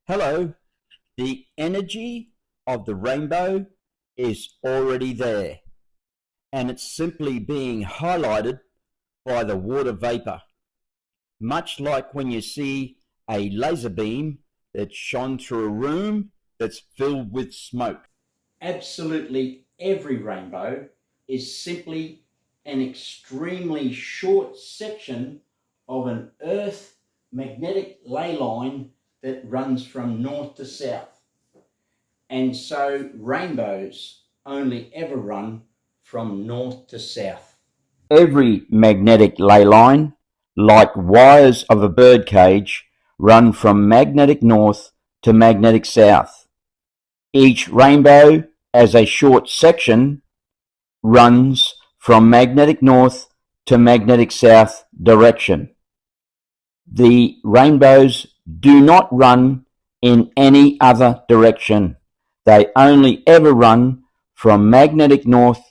Hello, the energy of the rainbow is already there, and it's simply being highlighted by the water vapor, much like when you see a laser beam that's shone through a room that's filled with smoke. Absolutely every rainbow is simply an extremely short section of an Earth magnetic ley line that runs from north to south. And so rainbows only ever run from north to south. Every magnetic ley line, like wires of a bird cage, run from magnetic north to magnetic south. Each rainbow, as a short section, runs from magnetic north to magnetic south direction. The rainbows do not run in any other direction. They only ever run from magnetic north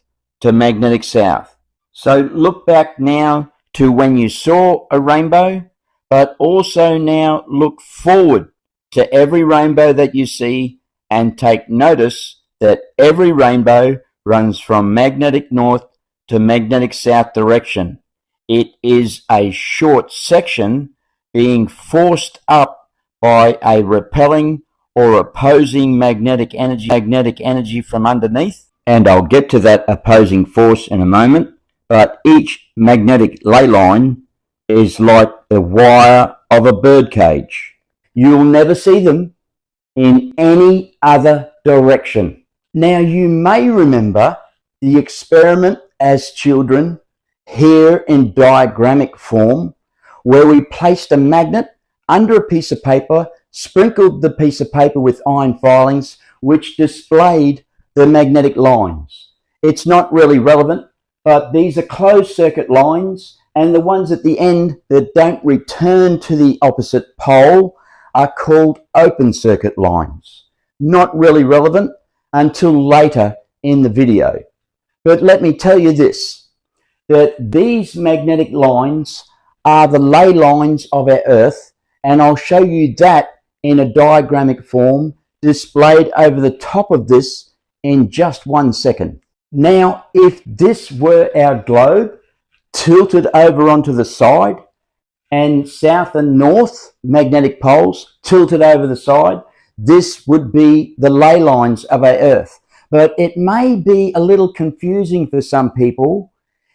to magnetic south. So look back now to when you saw a rainbow, but also now look forward to every rainbow that you see and take notice that every rainbow runs from magnetic north to magnetic south direction. It is a short section being forced up by a repelling or opposing magnetic energy from underneath. And I'll get to that opposing force in a moment. But each magnetic ley line is like the wire of a bird cage. You'll never see them in any other direction. Now, you may remember the experiment as children here in diagrammic form, where we placed a magnet under a piece of paper, sprinkled the piece of paper with iron filings, which displayed the magnetic lines. It's not really relevant, but these are closed circuit lines, and the ones at the end that don't return to the opposite pole are called open circuit lines. Not really relevant until later in the video. But let me tell you this, that these magnetic lines are the ley lines of our Earth, and I'll show you that in a diagrammic form displayed over the top of this in just 1 second. Now, if this were our globe tilted over onto the side and south and north magnetic poles tilted over the side, this would be the ley lines of our Earth. But it may be a little confusing for some people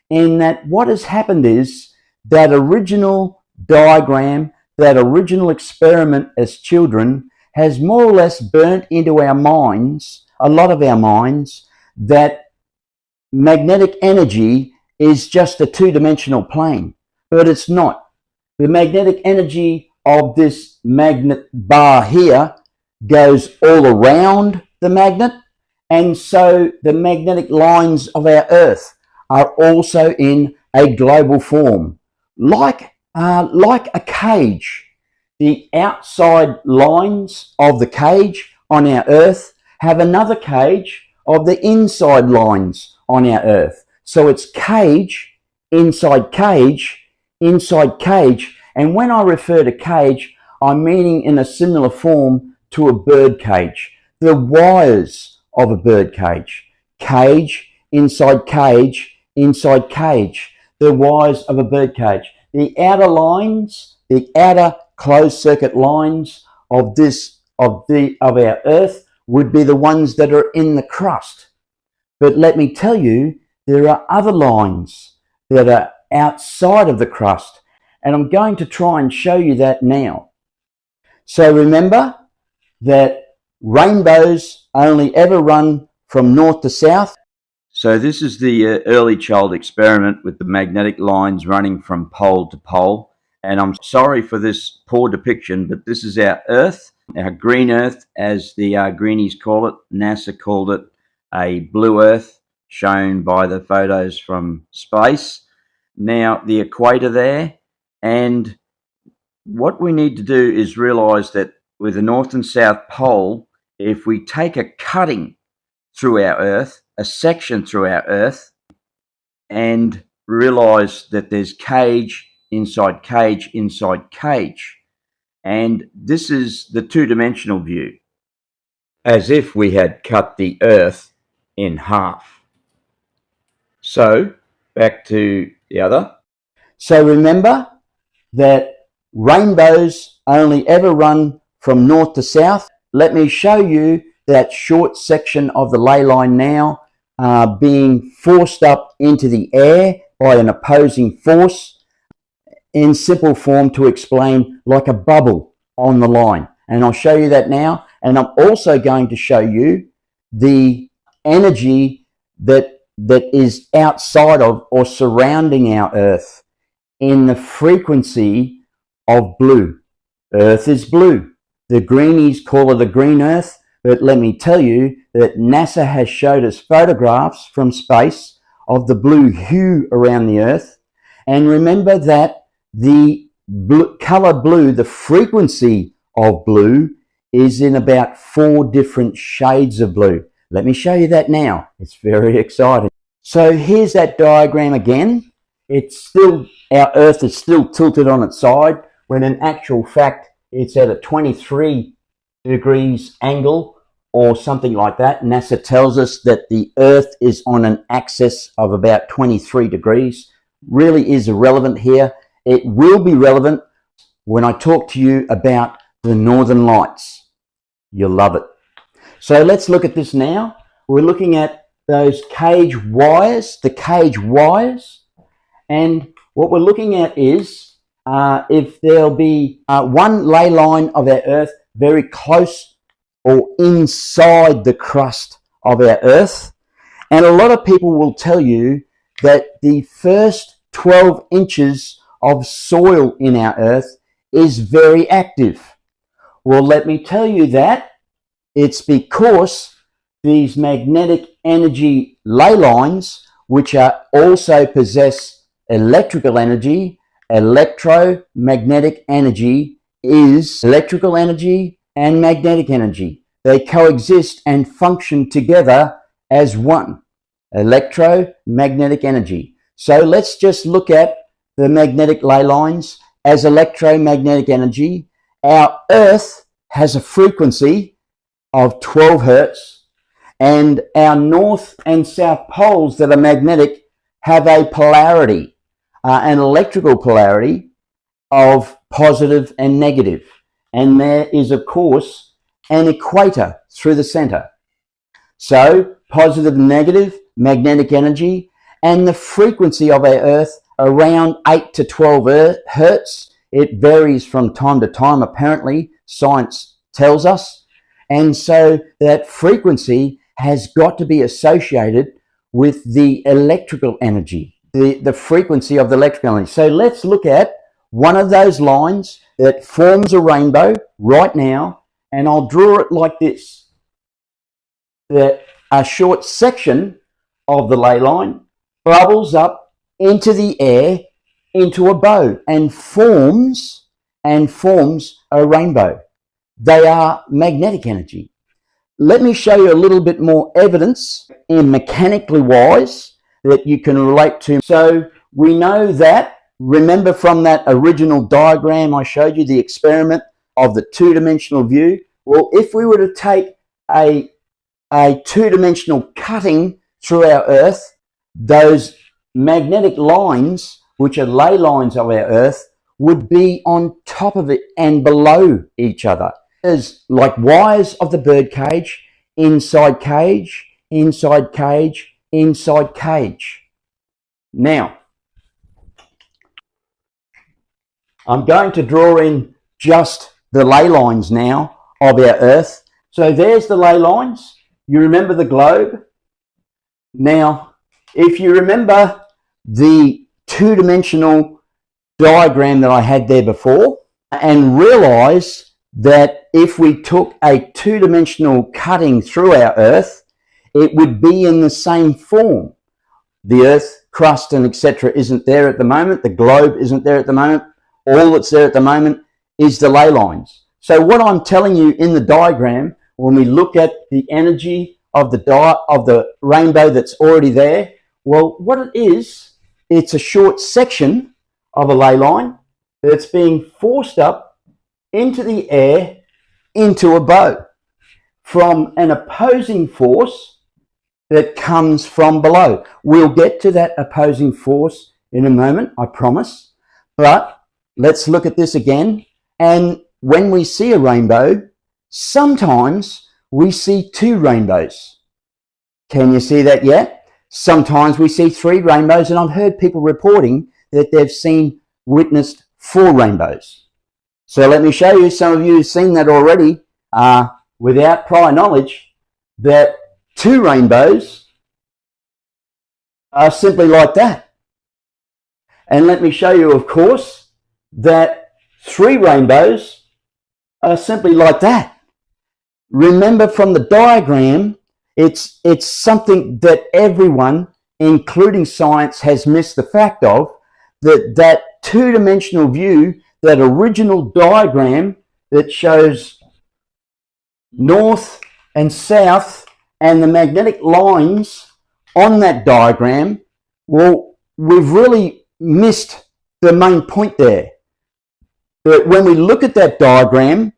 in that what has happened is that original diagram, that original experiment as children has more or less burnt into our minds, a lot of our minds, that magnetic energy is just a two-dimensional plane, but it's not. The magnetic energy of this magnet bar here goes all around the magnet, and so the magnetic lines of our Earth are also in a global form, like a cage. The outside lines of the cage on our Earth have another cage of the inside lines on our Earth. So it's cage, inside cage, inside cage. And when I refer to cage, I'm meaning in a similar form to a bird cage. The wires of a bird cage. Cage, inside cage, inside cage. The wires of a bird cage. The outer lines, the outer closed circuit lines of our Earth would be the ones that are in the crust. But let me tell you, there are other lines that are outside of the crust, and I'm going to try and show you that now. So remember that rainbows only ever run from north to south. So this is the early child experiment with the magnetic lines running from pole to pole. And I'm sorry for this poor depiction, but this is our Earth, our green Earth, as the greenies call it. NASA called it a blue Earth, shown by the photos from space. Now, the equator there, and what we need to do is realize that with the North and South Pole, if we take a cutting through our Earth, a section through our Earth, and realize that there's cage, inside cage, inside cage, And this is the two-dimensional view, as if we had cut the Earth in half. So, back to the other. So remember that rainbows only ever run from north to south. Let me show you that short section of the ley line now being forced up into the air by an opposing force, in simple form to explain, like a bubble on the line. And I'll show you that now. And I'm also going to show you the energy that is outside of or surrounding our Earth in the frequency of blue. Earth is blue. The greenies call it a green Earth, but let me tell you that NASA has showed us photographs from space of the blue hue around the Earth. And remember that the color blue, the frequency of blue, is in about 4 different shades of blue. Let me show you that now. It's very exciting. So here's that diagram again. It's still, our Earth is still tilted on its side, when in actual fact it's at a 23 degrees angle or something like that. NASA tells us that the Earth is on an axis of about 23 degrees. Really is irrelevant here. It will be relevant when I talk to you about the Northern Lights. You'll love it. So let's look at this now. We're looking at those cage wires, the cage wires. And what we're looking at is if there'll be one ley line of our Earth very close or inside the crust of our Earth. And a lot of people will tell you that the first 12 inches of soil in our Earth is very active. Well, let me tell you that it's because these magnetic energy ley lines, which are also possess electrical energy, electromagnetic energy is electrical energy and magnetic energy. They coexist and function together as one, electromagnetic energy. So let's just look at the magnetic ley lines as electromagnetic energy. Our Earth has a frequency of 12 hertz, and our north and south poles that are magnetic have a polarity, an electrical polarity of positive and negative. And there is, of course, an equator through the center. So positive and negative magnetic energy, and the frequency of our Earth around 8 to 12 hertz. It varies from time to time, apparently, science tells us. And so that frequency has got to be associated with the electrical energy, the frequency of the electrical energy. So let's look at one of those lines that forms a rainbow right now, and I'll draw it like this. A short section of the ley line bubbles up into the air, into a bow, and forms a rainbow. They are magnetic energy. Let me show you a little bit more evidence in mechanically wise that you can relate to. So we know that, remember from that original diagram I showed you, the experiment of the two-dimensional view. Well, if we were to take a two-dimensional cutting through our Earth, those magnetic lines, which are ley lines of our Earth, would be on top of it and below each other. As like wires of the bird cage, inside cage, inside cage, inside cage. Now, I'm going to draw in just the ley lines now of our Earth. So there's the ley lines. You remember the globe? Now, if you remember the two-dimensional diagram that I had there before, and realize that if we took a two-dimensional cutting through our Earth, it would be in the same form. The Earth crust and etc. isn't there at the moment. The globe isn't there at the moment. All that's there at the moment is the ley lines. So what I'm telling you in the diagram, when we look at the energy of the rainbow that's already there, well, what it is, it's a short section of a ley line that's being forced up into the air, into a bow from an opposing force that comes from below. We'll get to that opposing force in a moment, I promise. But let's look at this again. And when we see a rainbow, sometimes we see two rainbows. Can you see that yet? Sometimes we see three rainbows, and I've heard people reporting that they've witnessed four rainbows. So let me show you, some of you have seen that already without prior knowledge, that two rainbows are simply like that. And let me show you, of course, that three rainbows are simply like that. Remember from the diagram, it's something that everyone, including science, has missed the fact of, that two-dimensional view, that original diagram that shows north and south and the magnetic lines on that diagram, well, we've really missed the main point there. But when we look at that diagram,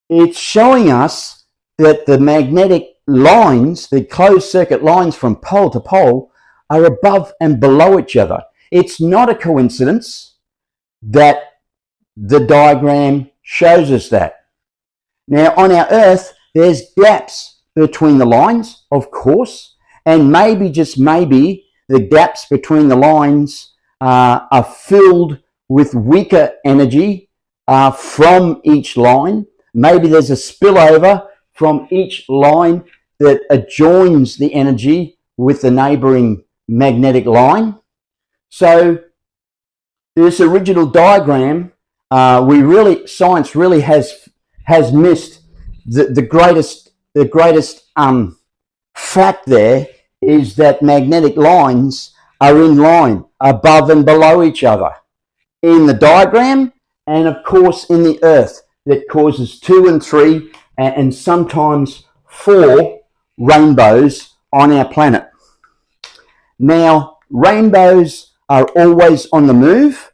it's showing us that the magnetic lines, the closed circuit lines from pole to pole, are above and below each other. It's not a coincidence that the diagram shows us that. Now, on our Earth, there's gaps between the lines, of course, and maybe, just maybe, the gaps between the lines are filled with weaker energy from each line. Maybe there's a spillover from each line that adjoins the energy with the neighboring magnetic line. So this original diagram, science really has missed the greatest fact there, is that magnetic lines are in line above and below each other in the diagram, and of course in the Earth, that causes 2 and 3 and sometimes 4 rainbows on our planet. Now, rainbows are always on the move.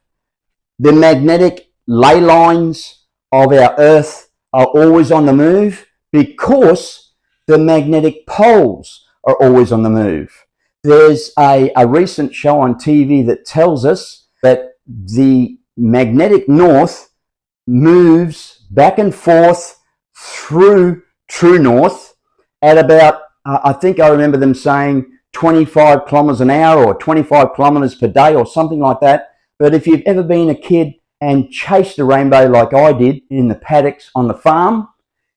The magnetic ley lines of our Earth are always on the move because the magnetic poles are always on the move. There's a recent show on TV that tells us that the magnetic north moves back and forth through true north at about, I think I remember them saying 25 kilometers an hour or 25 kilometers per day or something like that. But if you've ever been a kid and chased a rainbow like I did in the paddocks on the farm,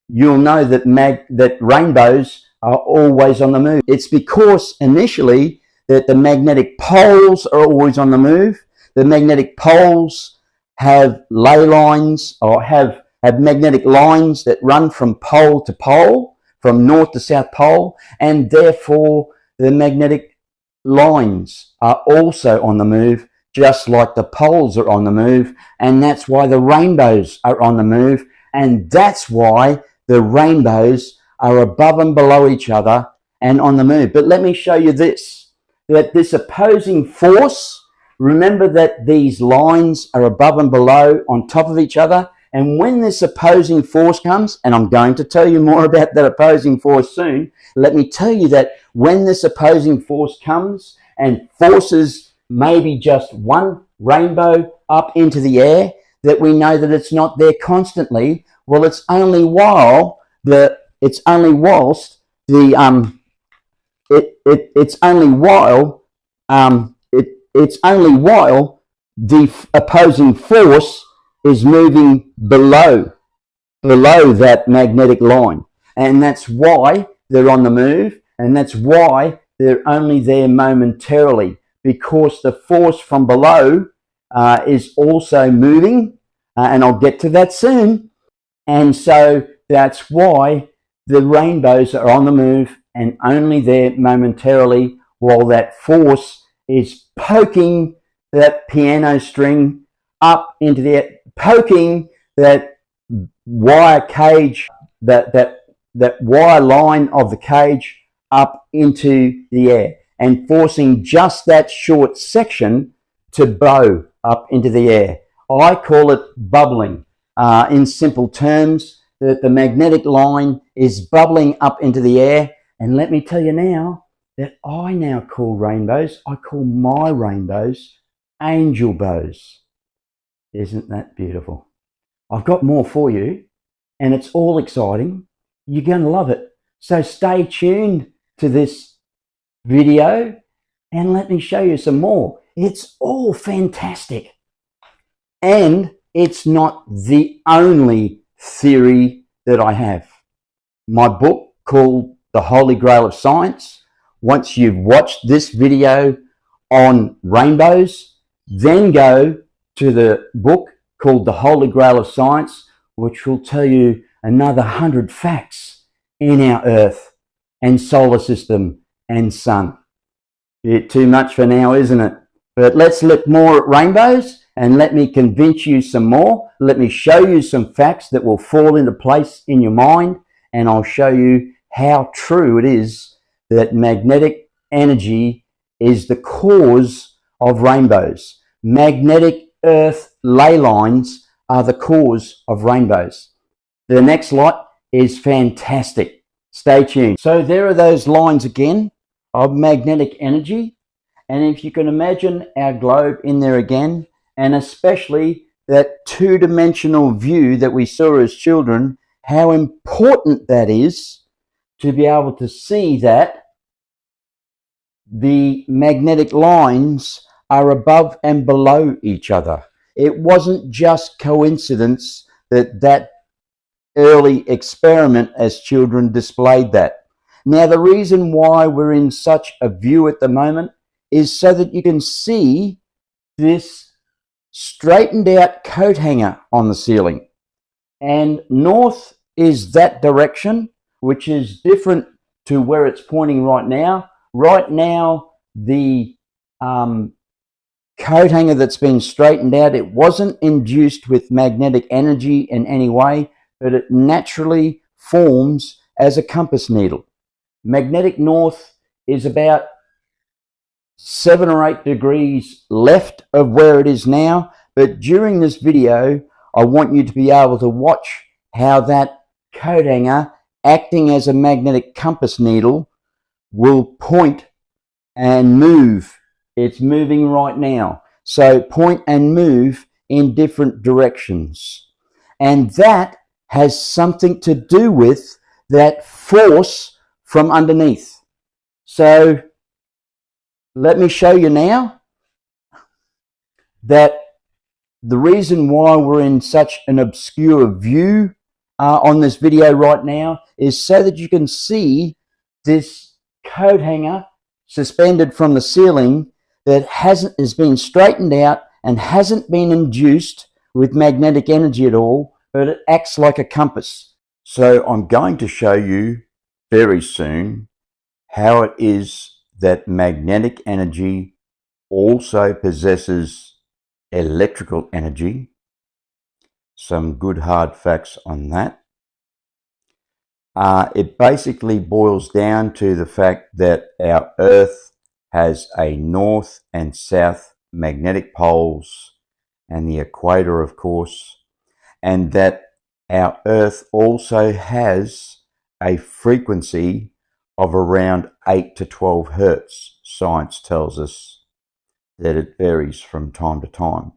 you'll know that rainbows are always on the move. It's because initially that the magnetic poles are always on the move. The magnetic poles have ley lines, or have magnetic lines that run from pole to pole, from north to south pole, and therefore the magnetic lines are also on the move, just like the poles are on the move, and that's why the rainbows are on the move, and that's why the rainbows are above and below each other and on the move. But let me show you this, that this opposing force, remember that these lines are above and below on top of each other, and when this opposing force comes, and I'm going to tell you more about that opposing force soon, let me tell you that when this opposing force comes and forces maybe just one rainbow up into the air, that we know that it's not there constantly. Well, it's only while the opposing force is moving below that magnetic line, and that's why they're on the move, and that's why they're only there momentarily, because the force from below is also moving, and I'll get to that soon. And so that's why the rainbows are on the move and only there momentarily, while that force is poking that piano string up into the air, poking that wire cage, that wire line of the cage up into the air, and forcing just that short section to bow up into the air. I call it bubbling. in simple terms, that the magnetic line is bubbling up into the air. And let me tell you now that I now call rainbows, I call my rainbows angel bows. Isn't that beautiful? I've got more for you, and it's all exciting. You're going to love it. So stay tuned to this video and let me show you some more. It's all fantastic. And it's not the only theory that I have. My book called The Holy Grail of Science. Once you've watched this video on rainbows, then go to the book called The Holy Grail of Science, which will tell you another 100 facts in our Earth and solar system and sun. Bit too much for now, isn't it? But let's look more at rainbows and let me convince you some more. Let me show you some facts that will fall into place in your mind, and I'll show you how true it is that magnetic energy is the cause of rainbows. Magnetic Earth ley lines are the cause of rainbows. The next lot is fantastic. Stay tuned. So there are those lines again of magnetic energy. And if you can imagine our globe in there again, and especially that two-dimensional view that we saw as children, how important that is to be able to see that the magnetic lines are above and below each other. It wasn't just coincidence that that early experiment as children displayed that. Now, the reason why we're in such a view at the moment is so that you can see this straightened out coat hanger on the ceiling. And north is that direction, which is different to where it's pointing right now. Right now, the coat hanger that's been straightened out, it wasn't induced with magnetic energy in any way, but it naturally forms as a compass needle. Magnetic north is about 7 or 8 degrees left of where it is now, but during this video I want you to be able to watch how that coat hanger acting as a magnetic compass needle will point and move. It's moving right now, so point and move in different directions, and that has something to do with that force from underneath. So let me show you now that the reason why we're in such an obscure view on this video right now is so that you can see this coat hanger suspended from the ceiling that has been straightened out and hasn't been induced with magnetic energy at all, but it acts like a compass. So I'm going to show you very soon how it is that magnetic energy also possesses electrical energy. Some good hard facts on that. It basically boils down to the fact that our Earth has a north and south magnetic poles and the equator, of course, and that our Earth also has a frequency of around 8 to 12 hertz. Science tells us that it varies from time to time.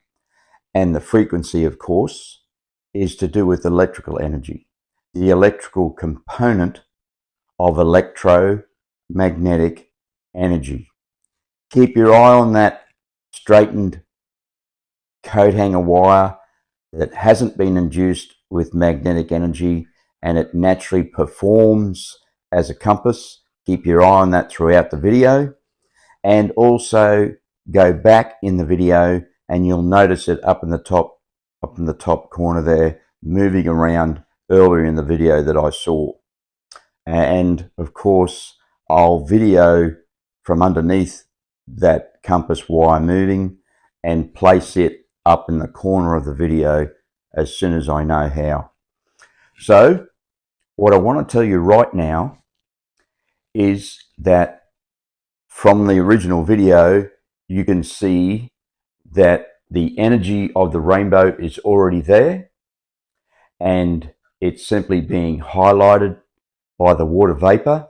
And the frequency, of course, is to do with electrical energy, the electrical component of electromagnetic energy. Keep your eye on that straightened coat hanger wire that hasn't been induced with magnetic energy, and it naturally performs as a compass. Keep your eye on that throughout the video, and also go back in the video and you'll notice it up in the top corner there, moving around earlier in the video that I saw. And of course I'll video from underneath that compass wire moving and place it up in the corner of the video as soon as I know how. So what I want to tell you right now is that from the original video you can see that the energy of the rainbow is already there, and it's simply being highlighted by the water vapor,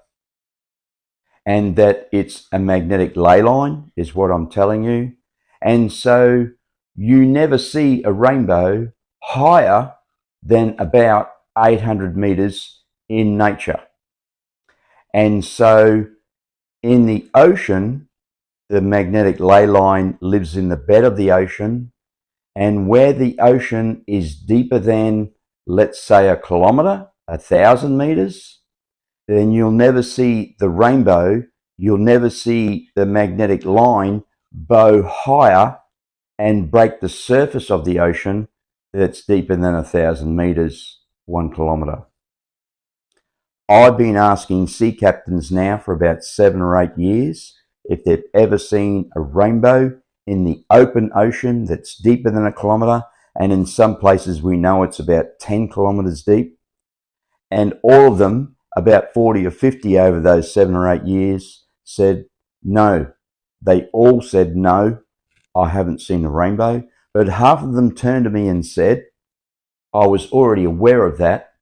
and that it's a magnetic ley line is what I'm telling you. And so you never see a rainbow higher than about 800 meters in nature. And so in the ocean, the magnetic ley line lives in the bed of the ocean, and where the ocean is deeper than, let's say, a kilometer, 1,000 meters, then you'll never see the rainbow, you'll never see the magnetic line bow higher and break the surface of the ocean that's deeper than 1,000 meters, 1 kilometer. I've been asking sea captains now for about 7 or 8 years if they've ever seen a rainbow in the open ocean that's deeper than 1 kilometer, and in some places we know it's about 10 kilometers deep. And all of them, about 40 or 50 over those 7 or 8 years, said no. They all said no, I haven't seen a rainbow. But half of them turned to me and said, I was already aware of that,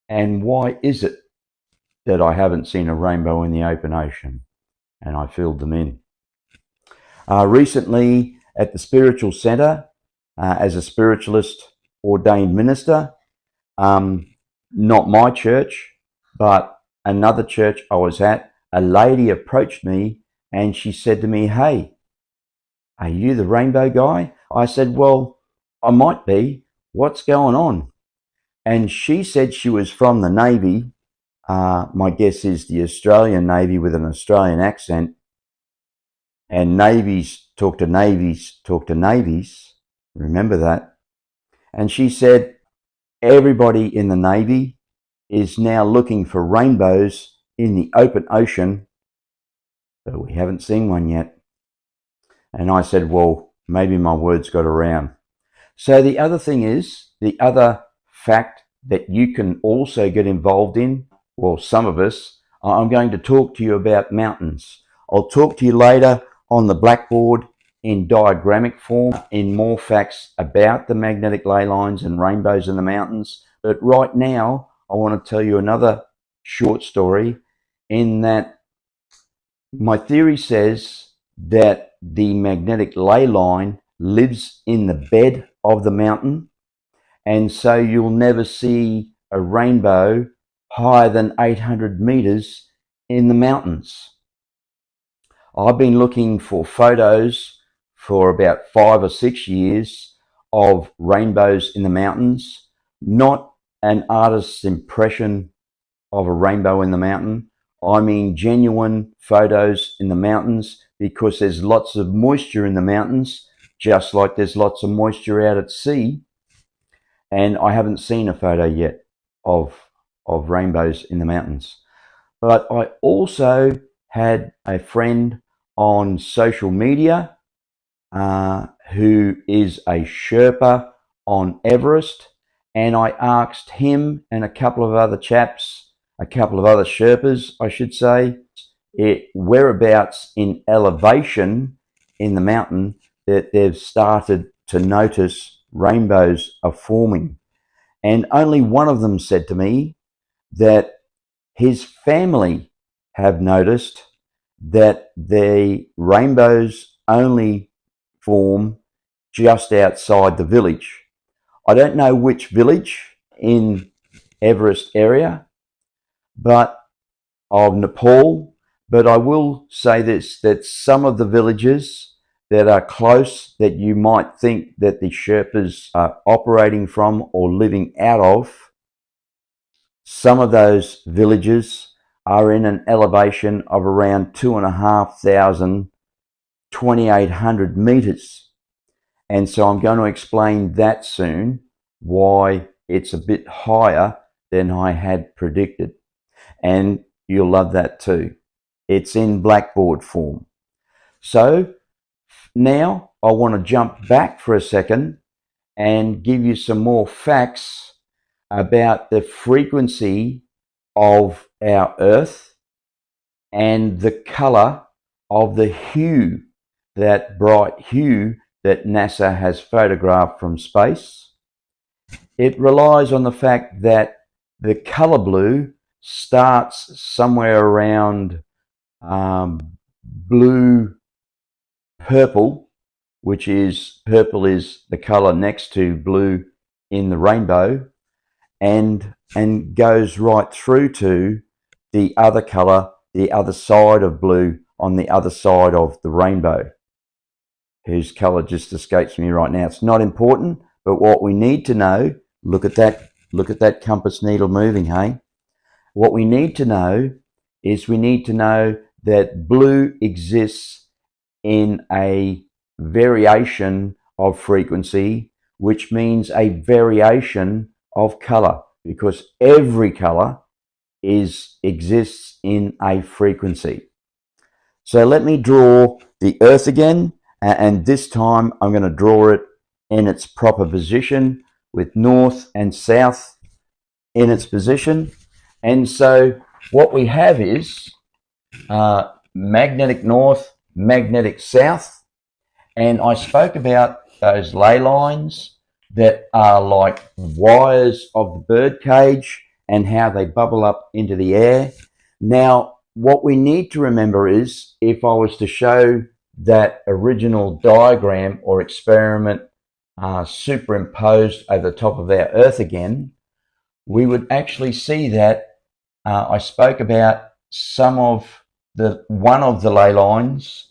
and why is it that I haven't seen a rainbow in the open ocean? And I filled them in. Recently at the Spiritual Centre, as a spiritualist ordained minister, not my church, but another church I was at, a lady approached me and she said to me, hey, are you the rainbow guy? I said, well, I might be. What's going on? And she said she was from the Navy. My guess is the Australian Navy with an Australian accent. And navies talk to navies talk to navies. Remember that. And she said, everybody in the Navy is now looking for rainbows in the open ocean, but we haven't seen one yet. And I said, well, maybe my words got around. So the other thing is, the other fact that you can also get involved in, well, some of us, I'm going to talk to you about mountains. I'll talk to you later on the blackboard in diagrammic form in more facts about the magnetic ley lines and rainbows in the mountains. But right now, I want to tell you another short story, in that my theory says that the magnetic ley line lives in the bed of the mountain, and so you'll never see a rainbow higher than 800 meters in the mountains. I've been looking for photos for about 5 or 6 years of rainbows in the mountains, not an artist's impression of a rainbow in the mountain. I mean genuine photos in the mountains, because there's lots of moisture in the mountains, just like there's lots of moisture out at sea. And I haven't seen a photo yet of rainbows in the mountains. But I also had a friend on social media who is a Sherpa on Everest, and I asked him and a couple of other chaps, a couple of other Sherpas, I should say, whereabouts in elevation in the mountain that they've started to notice rainbows are forming. And only one of them said to me that his family have noticed that the rainbows only form just outside the village. I don't know which village in Everest area, but of Nepal, but I will say this, that some of the villages that are close, that you might think that the Sherpas are operating from or living out of, some of those villages are in an elevation of around 2,500, 2,800 meters. And so I'm going to explain that soon, why it's a bit higher than I had predicted. And you'll love that too. It's in blackboard form. So now I want to jump back for a second and give you some more facts about the frequency of our Earth and the color of the hue, that bright hue that NASA has photographed from space. it relies on the fact that the color blue starts somewhere around blue purple, which is purple is the color next to blue in the rainbow, and goes right through to the other color, the other side of blue on the other side of the rainbow, whose color just escapes me right now. It's not important, but what we need to know, look at that compass needle moving, hey? What we need to know is we need to know that blue exists in a variation of frequency, which means a variation of color, because every color exists in a frequency. So let me draw the Earth again, and this time I'm going to draw it in its proper position with north and south in its position. And so what we have is magnetic north, magnetic south, and I spoke about those ley lines that are like wires of the bird cage and how they bubble up into the air. Now, what we need to remember is, if I was to show that original diagram or experiment superimposed over the top of our Earth again, we would actually see that I spoke about one of the ley lines,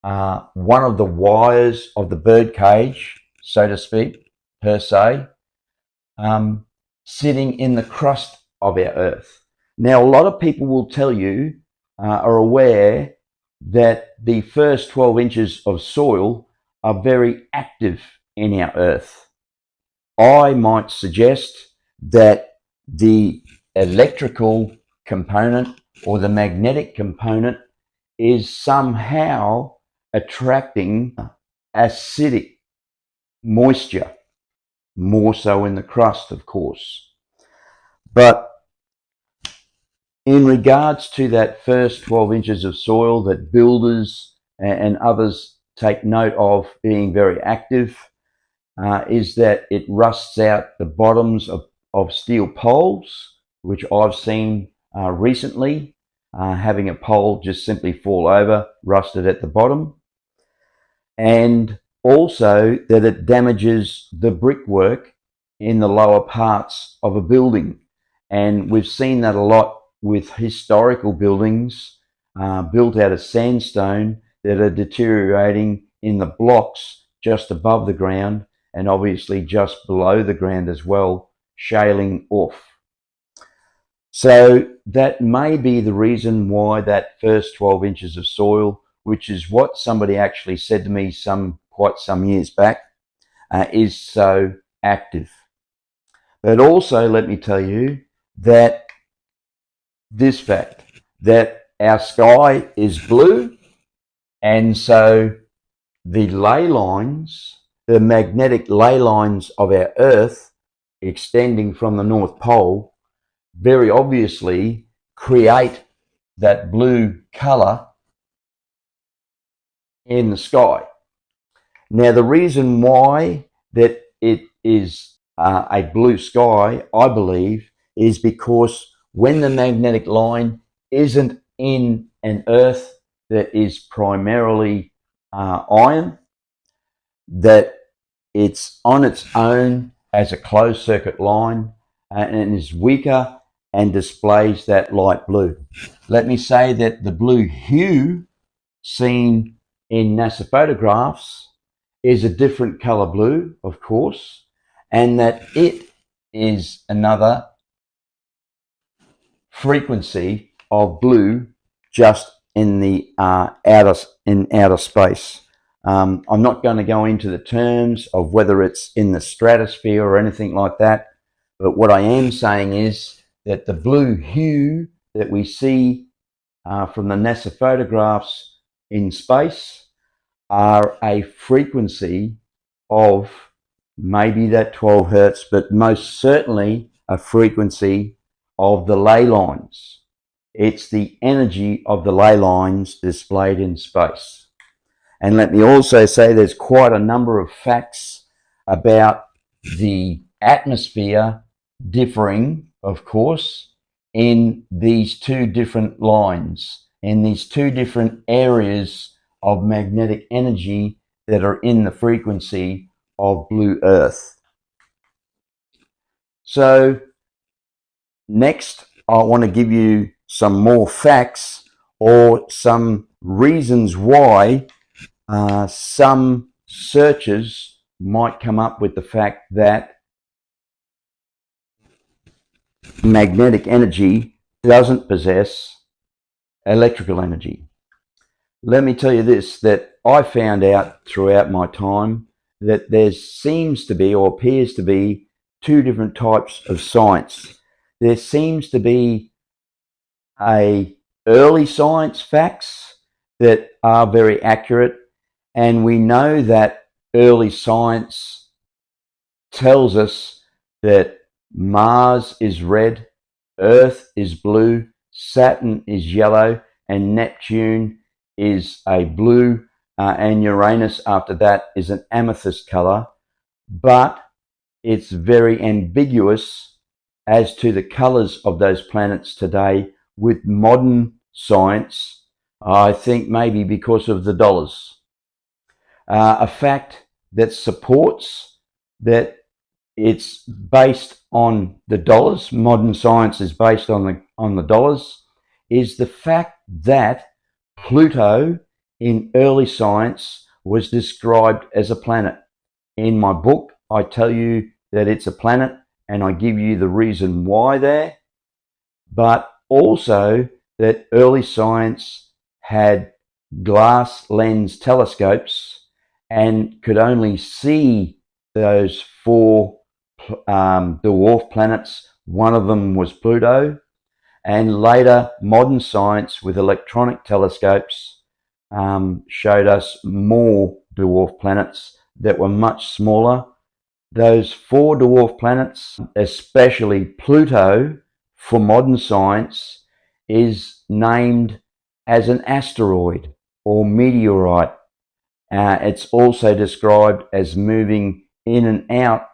one of the wires of the bird cage, so to speak, per se, sitting in the crust of our Earth. Now, a lot of people will tell you, are aware that the first 12 inches of soil are very active in our Earth. I might suggest that the electrical component or the magnetic component is somehow attracting acidic moisture, more so in the crust, of course. But in regards to that first 12 inches of soil that builders and others take note of being very active, is that it rusts out the bottoms of steel poles, which I've seen recently, having a pole just simply fall over, rusted at the bottom. And also that it damages the brickwork in the lower parts of a building. And we've seen that a lot with historical buildings built out of sandstone that are deteriorating in the blocks just above the ground and obviously just below the ground as well, shaling off. So that may be the reason why that first 12 inches of soil, which is what somebody actually said to me quite some years back, is so active. But also, let me tell you that this fact, that our sky is blue, and so the ley lines, the magnetic ley lines of our Earth extending from the North Pole, very obviously create that blue color in the sky. Now, the reason why that it is a blue sky, I believe, is because when the magnetic line isn't in an Earth that is primarily iron, that it's on its own as a closed circuit line and is weaker and displays that light blue. Let me say that the blue hue seen in NASA photographs is a different color blue, of course, and that it is another frequency of blue just in the outer space. I'm not going to go into the terms of whether it's in the stratosphere or anything like that, but what I am saying is that the blue hue that we see from the NASA photographs in space are a frequency of maybe that 12 hertz, but most certainly a frequency of the ley lines. It's the energy of the ley lines displayed in space. And let me also say there's quite a number of facts about the atmosphere differing, of course, in these two different lines, in these two different areas of magnetic energy that are in the frequency of blue Earth. So next, I want to give you some more facts or some reasons why some searchers might come up with the fact that magnetic energy doesn't possess electrical energy. Let me tell you this, that I found out throughout my time that there seems to be, or appears to be, two different types of science. There seems to be early science facts that are very accurate, and we know that early science tells us that Mars is red, Earth is blue, Saturn is yellow, and Neptune is a blue, and Uranus after that is an amethyst color. But it's very ambiguous as to the colors of those planets today with modern science. I think maybe because of the dollars. A fact that supports that it's based on the dollars, modern science is based on the dollars, is the fact that Pluto in early science was described as a planet. In my book, I tell you that it's a planet, and I give you the reason why there, but also that early science had glass lens telescopes and could only see those four dwarf planets. One of them was Pluto, and later modern science with electronic telescopes showed us more dwarf planets that were much smaller. Those four dwarf planets, especially Pluto, for modern science, is named as an asteroid or meteorite. It's also described as moving in and out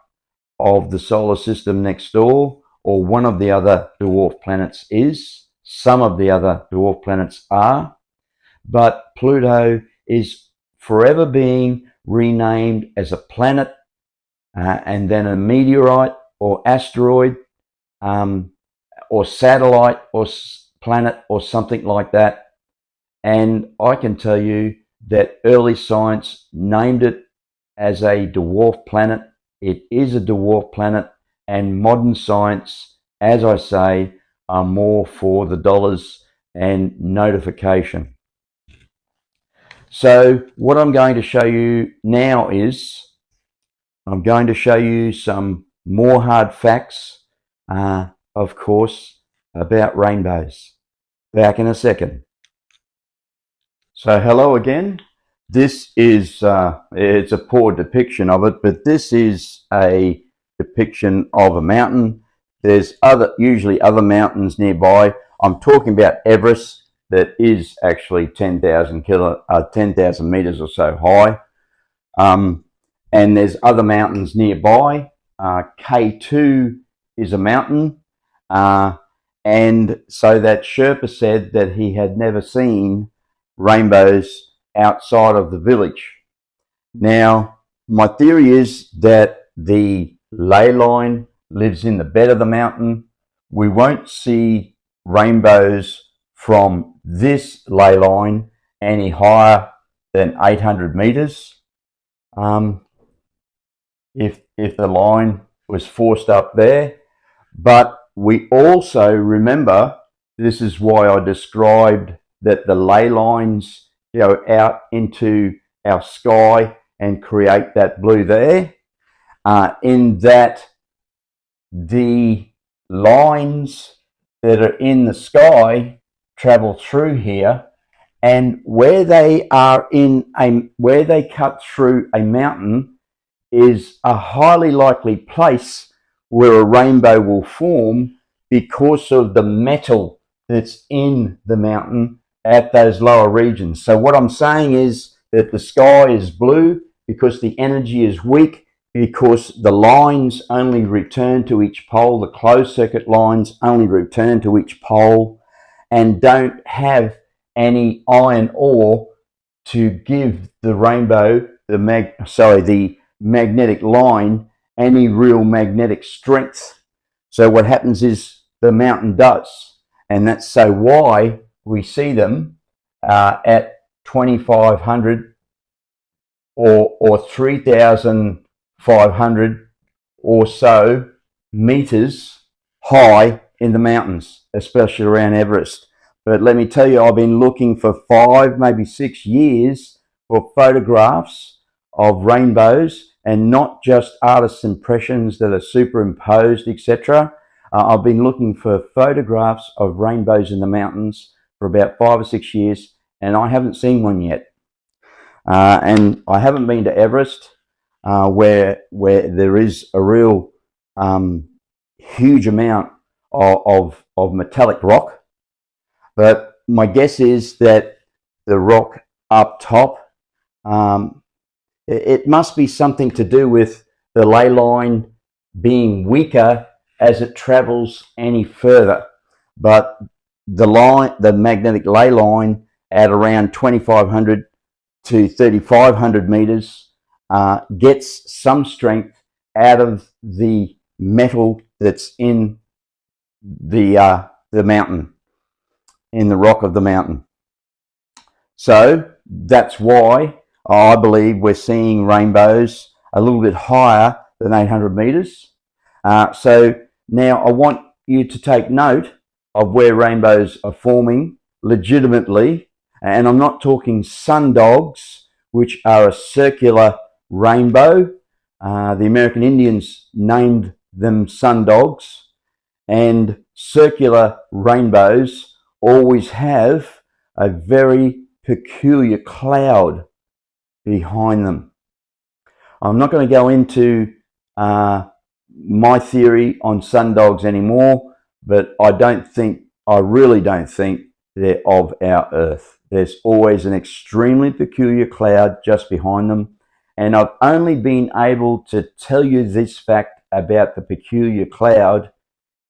of the solar system next door, or one of the other dwarf planets is. Some of the other dwarf planets are, but Pluto is forever being renamed as a planet, and then a meteorite or asteroid, or satellite or planet or something like that. And I can tell you that early science named it as a dwarf planet. It is a dwarf planet, and modern science, as I say, are more for the dollars and notification. So what I'm going to show you now is I'm going to show you some more hard facts, of course, about rainbows. Back in a second. So hello again. This is, it's a poor depiction of it, but this is a depiction of a mountain. There's usually other mountains nearby. I'm talking about Everest, that is actually 10,000 meters or so high. And there's other mountains nearby. K2 is a mountain. And so that Sherpa said that he had never seen rainbows outside of the village. Now, my theory is that the ley line lives in the bed of the mountain. We won't see rainbows from this ley line any higher than 800 meters. If the line was forced up there. But we also remember, this is why I described that the ley lines go out into our sky and create that blue there, in that the lines that are in the sky travel through here, and where they cut through a mountain is a highly likely place where a rainbow will form because of the metal that's in the mountain at those lower regions. So what I'm saying is that the sky is blue because the energy is weak, because the lines only return to each pole, the closed circuit lines only return to each pole and don't have any iron ore to give the rainbow, the magnetic line, any real magnetic strength. So what happens is the mountain does, and that's so why we see them at 2,500 or 3,500 or so meters high in the mountains, especially around Everest. But let me tell you, I've been looking for 5, maybe 6 years for photographs of rainbows, and not just artist's impressions that are superimposed, etc. I've been looking for photographs of rainbows in the mountains for about 5 or 6 years, and I haven't seen one yet. And I haven't been to Everest, where there is a real huge amount of metallic rock. But my guess is that the rock up top, it must be something to do with the ley line being weaker as it travels any further. But the magnetic ley line at around 2,500 to 3,500 meters gets some strength out of the metal that's in the mountain, in the rock of the mountain. So that's why I believe we're seeing rainbows a little bit higher than 800 meters. So now I want you to take note of where rainbows are forming legitimately. And I'm not talking sundogs, which are a circular rainbow. The American Indians named them sundogs. And circular rainbows always have a very peculiar cloud behind them. I'm not going to go into my theory on sundogs anymore, but I really don't think they're of our Earth. There's always an extremely peculiar cloud just behind them. And I've only been able to tell you this fact about the peculiar cloud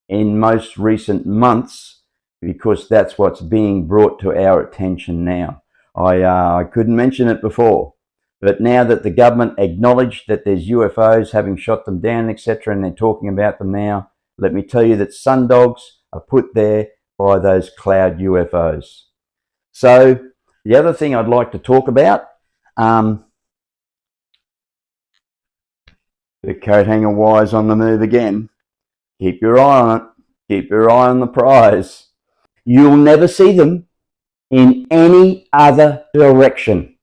in most recent months, because that's what's being brought to our attention now. I couldn't mention it before, but now that the government acknowledged that there's UFOs, having shot them down, etc., and they're talking about them now, let me tell you that sundogs are put there by those cloud UFOs. So the other thing I'd like to talk about, the coat hanger wire's on the move again. Keep your eye on it. Keep your eye on the prize. You'll never see them in any other direction.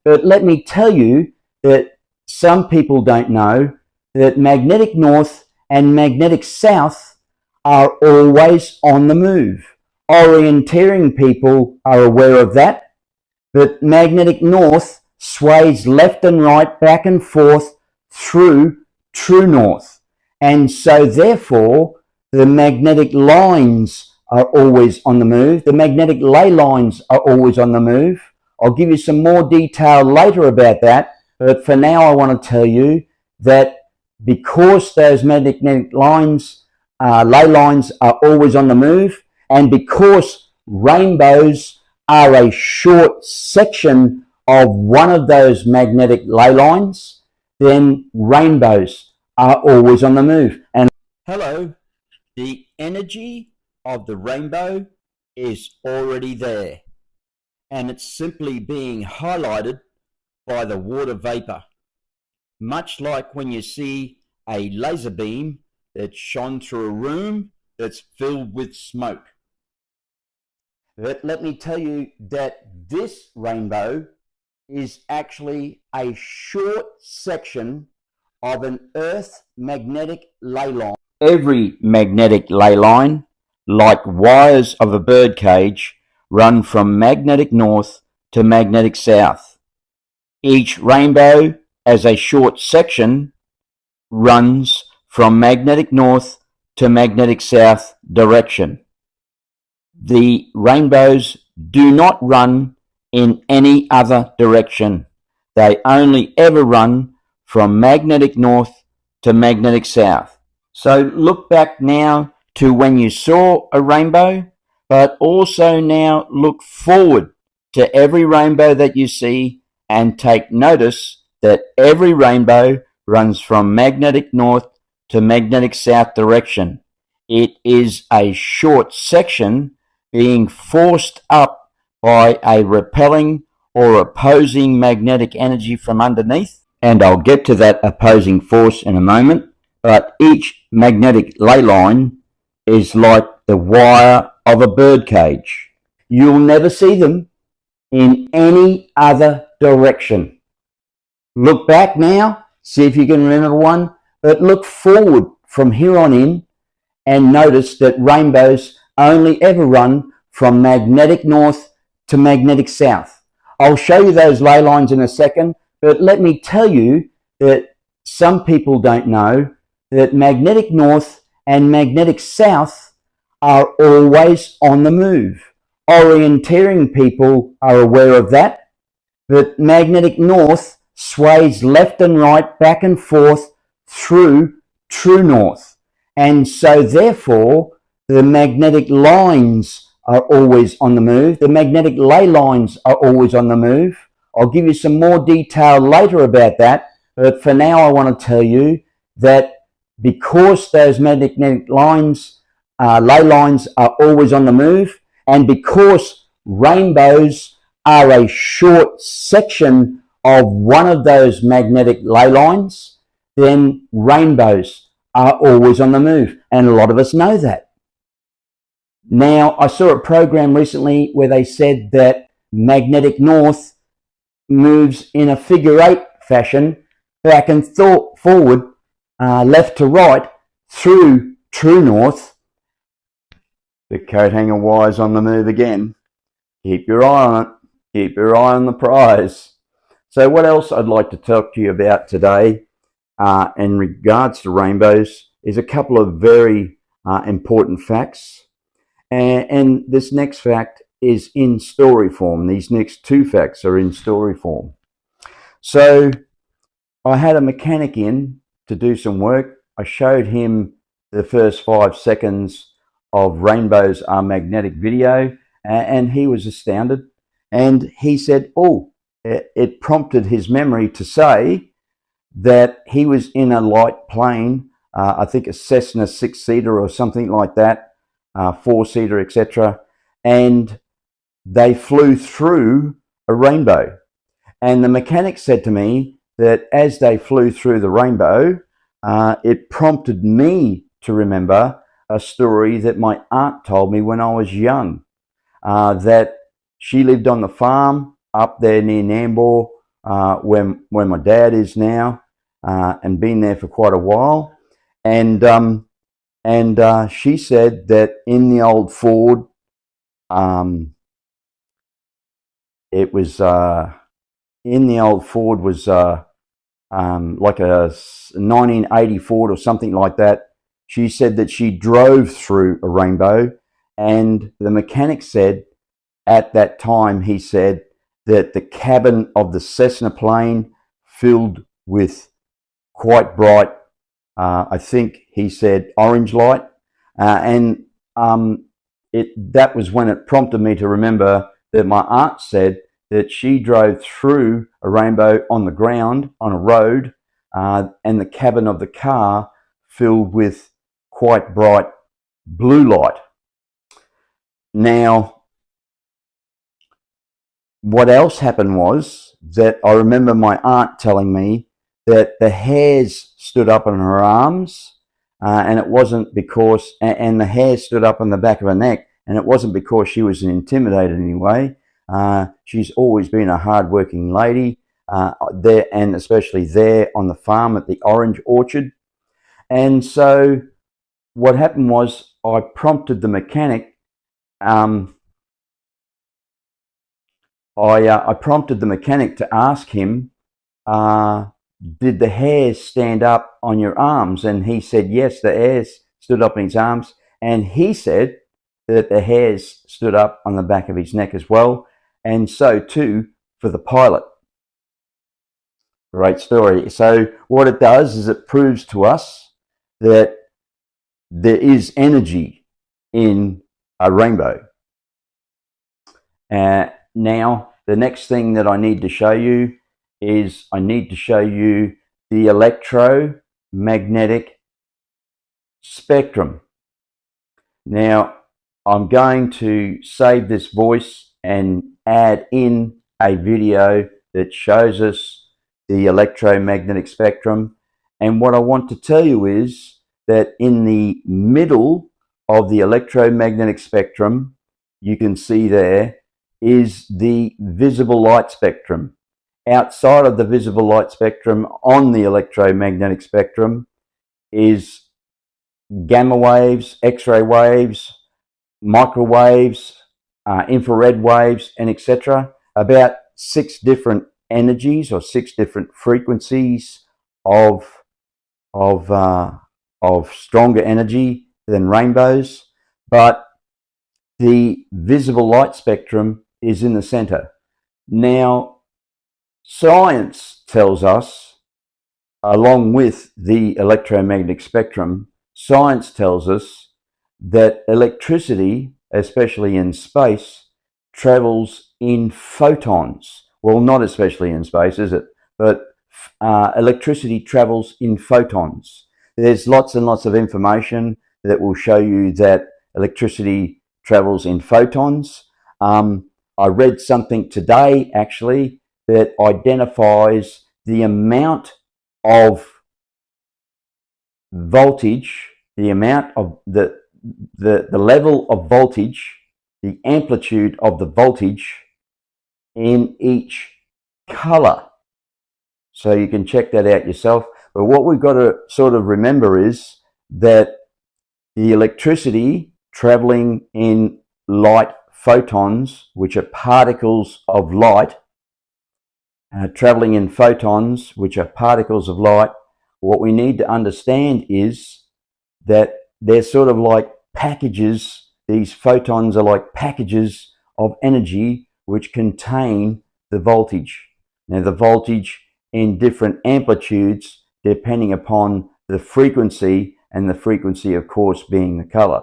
But let me tell you that some people don't know that magnetic north and magnetic south are always on the move. Orienteering people are aware of that, but magnetic north sways left and right, back and forth through true north. And so therefore, the magnetic lines are always on the move. The magnetic ley lines are always on the move. I'll give you some more detail later about that, but for now I want to tell you that because those magnetic lines, ley lines are always on the move, and because rainbows are a short section of one of those magnetic ley lines, then rainbows are always on the move. And hello, the energy of the rainbow is already there, and it's simply being highlighted by the water vapor, much like when you see a laser beam that's shone through a room that's filled with smoke. But let me tell you that this rainbow is actually a short section of an Earth magnetic ley line. Every magnetic ley line, like wires of a bird cage, run from magnetic north to magnetic south. Each rainbow, as a short section, runs from magnetic north to magnetic south direction. The rainbows do not run in any other direction. They only ever run from magnetic north to magnetic south. So look back now to when you saw a rainbow, but also now look forward to every rainbow that you see, and take notice that every rainbow runs from magnetic north to magnetic south direction. It is a short section being forced up by a repelling or opposing magnetic energy from underneath, and I'll get to that opposing force in a moment. But each magnetic ley line is like the wire of a bird cage. You'll never see them in any other direction. Look back now, see if you can remember one, but look forward from here on in and notice that rainbows only ever run from magnetic north to magnetic south. I'll show you those ley lines in a second, but let me tell you that some people don't know that magnetic north and magnetic south are always on the move. Orienteering people are aware of that, but magnetic north sways left and right, back and forth through true north. And so therefore, the magnetic lines are always on the move. The magnetic ley lines are always on the move. I'll give you some more detail later about that, but for now I want to tell you that because those magnetic lines, ley lines are always on the move, and because rainbows are a short section of one of those magnetic ley lines, then rainbows are always on the move, and a lot of us know that. Now, I saw a program recently where they said that magnetic north moves in a figure 8 fashion, back and forward, left to right, through true north. The coat hanger wire's on the move again. Keep your eye on it. Keep your eye on the prize. So what else I'd like to talk to you about today in regards to rainbows is a couple of very important facts. And this next fact is in story form. These next two facts are in story form. So I had a mechanic in to do some work. I showed him the first 5 seconds of Rainbows Are Magnetic video, and he was astounded. And he said, oh, it prompted his memory to say that he was in a light plane, I think a Cessna 6-seater or something like that, 4-seater, etc. And they flew through a rainbow. And the mechanic said to me that as they flew through the rainbow, it prompted me to remember a story that my aunt told me when I was young, that she lived on the farm up there near Nambour, where my dad is now, and been there for quite a while. And she said that in the old Ford, like a 1980 Ford or something like that. She said that she drove through a rainbow, and the mechanic said at that time, he said that the cabin of the Cessna plane filled with quite bright, I think he said orange light, and that was when it prompted me to remember that my aunt said that she drove through a rainbow on the ground, on a road, and the cabin of the car filled with quite bright blue light. Now, what else happened was that I remember my aunt telling me that the hairs stood up on her arms, and it wasn't because, and the hair stood up on the back of her neck, and it wasn't because she was intimidated in any way. She's always been a hard-working lady there, and especially there on the farm at the orange orchard. And so what happened was I prompted the mechanic. I prompted the mechanic to ask him, did the hairs stand up on your arms? And he said yes, the hairs stood up on his arms. And he said that the hairs stood up on the back of his neck as well, and so too for the pilot. Great story. So what it does is it proves to us that there is energy in a rainbow. Now, the next thing that I need to show you is I need to show you the electromagnetic spectrum. Now, I'm going to save this voice and add in a video that shows us the electromagnetic spectrum. And what I want to tell you is that in the middle of the electromagnetic spectrum, you can see there is the visible light spectrum. Outside of the visible light spectrum on the electromagnetic spectrum is gamma waves, X-ray waves, microwaves, infrared waves, and etc. About 6 different energies or 6 different frequencies of stronger energy than rainbows, but the visible light spectrum is in the center. Now, science tells us, along with the electromagnetic spectrum, science tells us that electricity, especially in space, travels in photons. Well, not especially in space, is it? But electricity travels in photons. There's lots and lots of information that will show you that electricity travels in photons. I read something today, actually, that identifies the amount of voltage, the amount of the level of voltage, the amplitude of the voltage in each color. So you can check that out yourself. But what we've got to sort of remember is that the electricity traveling in light photons, which are particles of light, traveling in photons, which are particles of light, what we need to understand is that they're sort of like packages. These photons are like packages of energy which contain the voltage. Now, the voltage in different amplitudes depending upon the frequency, and the frequency, of course, being the color.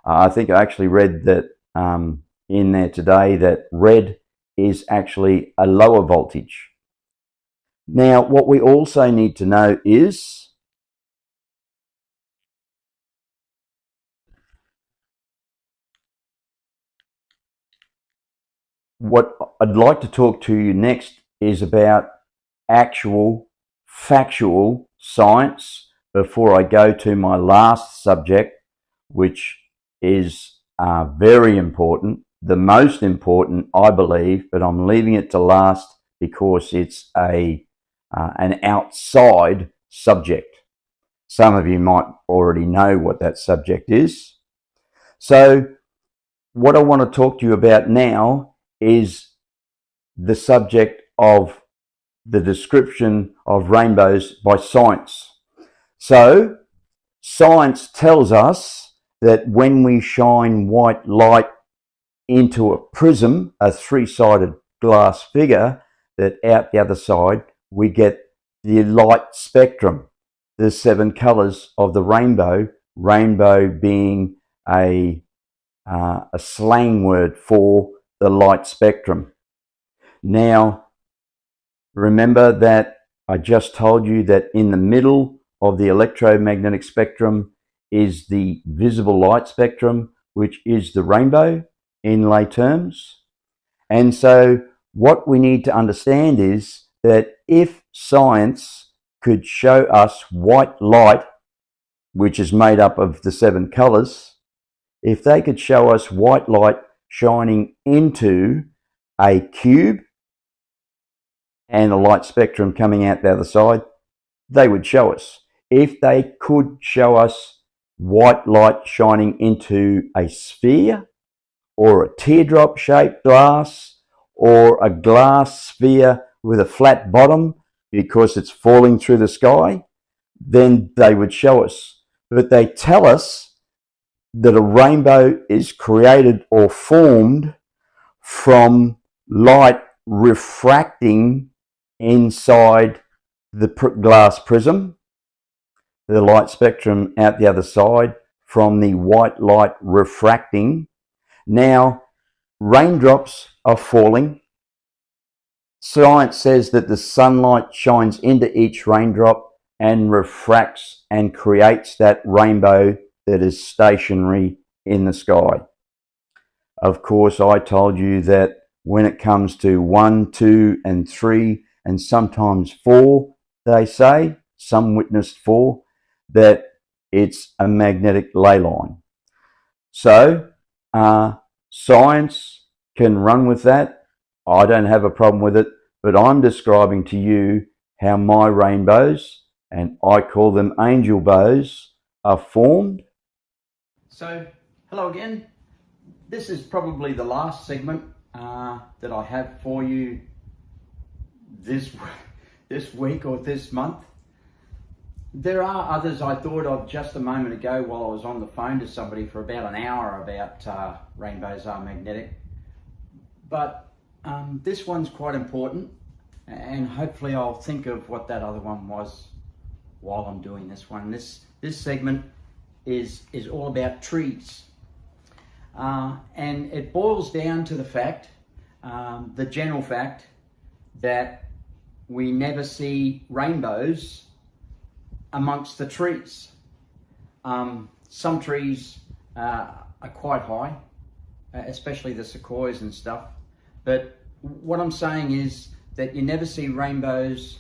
I think I actually read that in there today that red is actually a lower voltage. Now, what we also need to know is what I'd like to talk to you next is about actual factual science before I go to my last subject, which is very important, the most important, I believe, but I'm leaving it to last because it's an outside subject. Some of you might already know what that subject is. So what I want to talk to you about now is the subject of the description of rainbows by science. So science tells us that when we shine white light into a prism, a 3-sided glass figure, that out the other side we get the light spectrum, the 7 colors of the rainbow, rainbow being a slang word for the light spectrum. Now, remember that I just told you that in the middle of the electromagnetic spectrum is the visible light spectrum, which is the rainbow in lay terms. And so what we need to understand is that if science could show us white light, which is made up of the 7 colors, if they could show us white light shining into a cube and a light spectrum coming out the other side, they would show us. If they could show us white light shining into a sphere or a teardrop shaped glass or a glass sphere with a flat bottom because it's falling through the sky, then they would show us. But they tell us that a rainbow is created or formed from light refracting inside the glass prism, the light spectrum out the other side from the white light refracting. Now, raindrops are falling. Science says that the sunlight shines into each raindrop and refracts and creates that rainbow that is stationary in the sky. Of course, I told you that when it comes to 1, 2, and 3, and sometimes 4, they say, some witnessed 4, that it's a magnetic ley line. So, science can run with that. I don't have a problem with it, but I'm describing to you how my rainbows, and I call them angel bows, are formed. So, hello again. This is probably the last segment that I have for you this week or this month. There are others I thought of just a moment ago while I was on the phone to somebody for about an hour about rainbows are magnetic. But this one's quite important, and hopefully I'll think of what that other one was while I'm doing this one. This segment is all about trees. And it boils down to the fact, the general fact, that we never see rainbows amongst the trees. Some trees are quite high, especially the sequoias and stuff. But what I'm saying is that you never see rainbows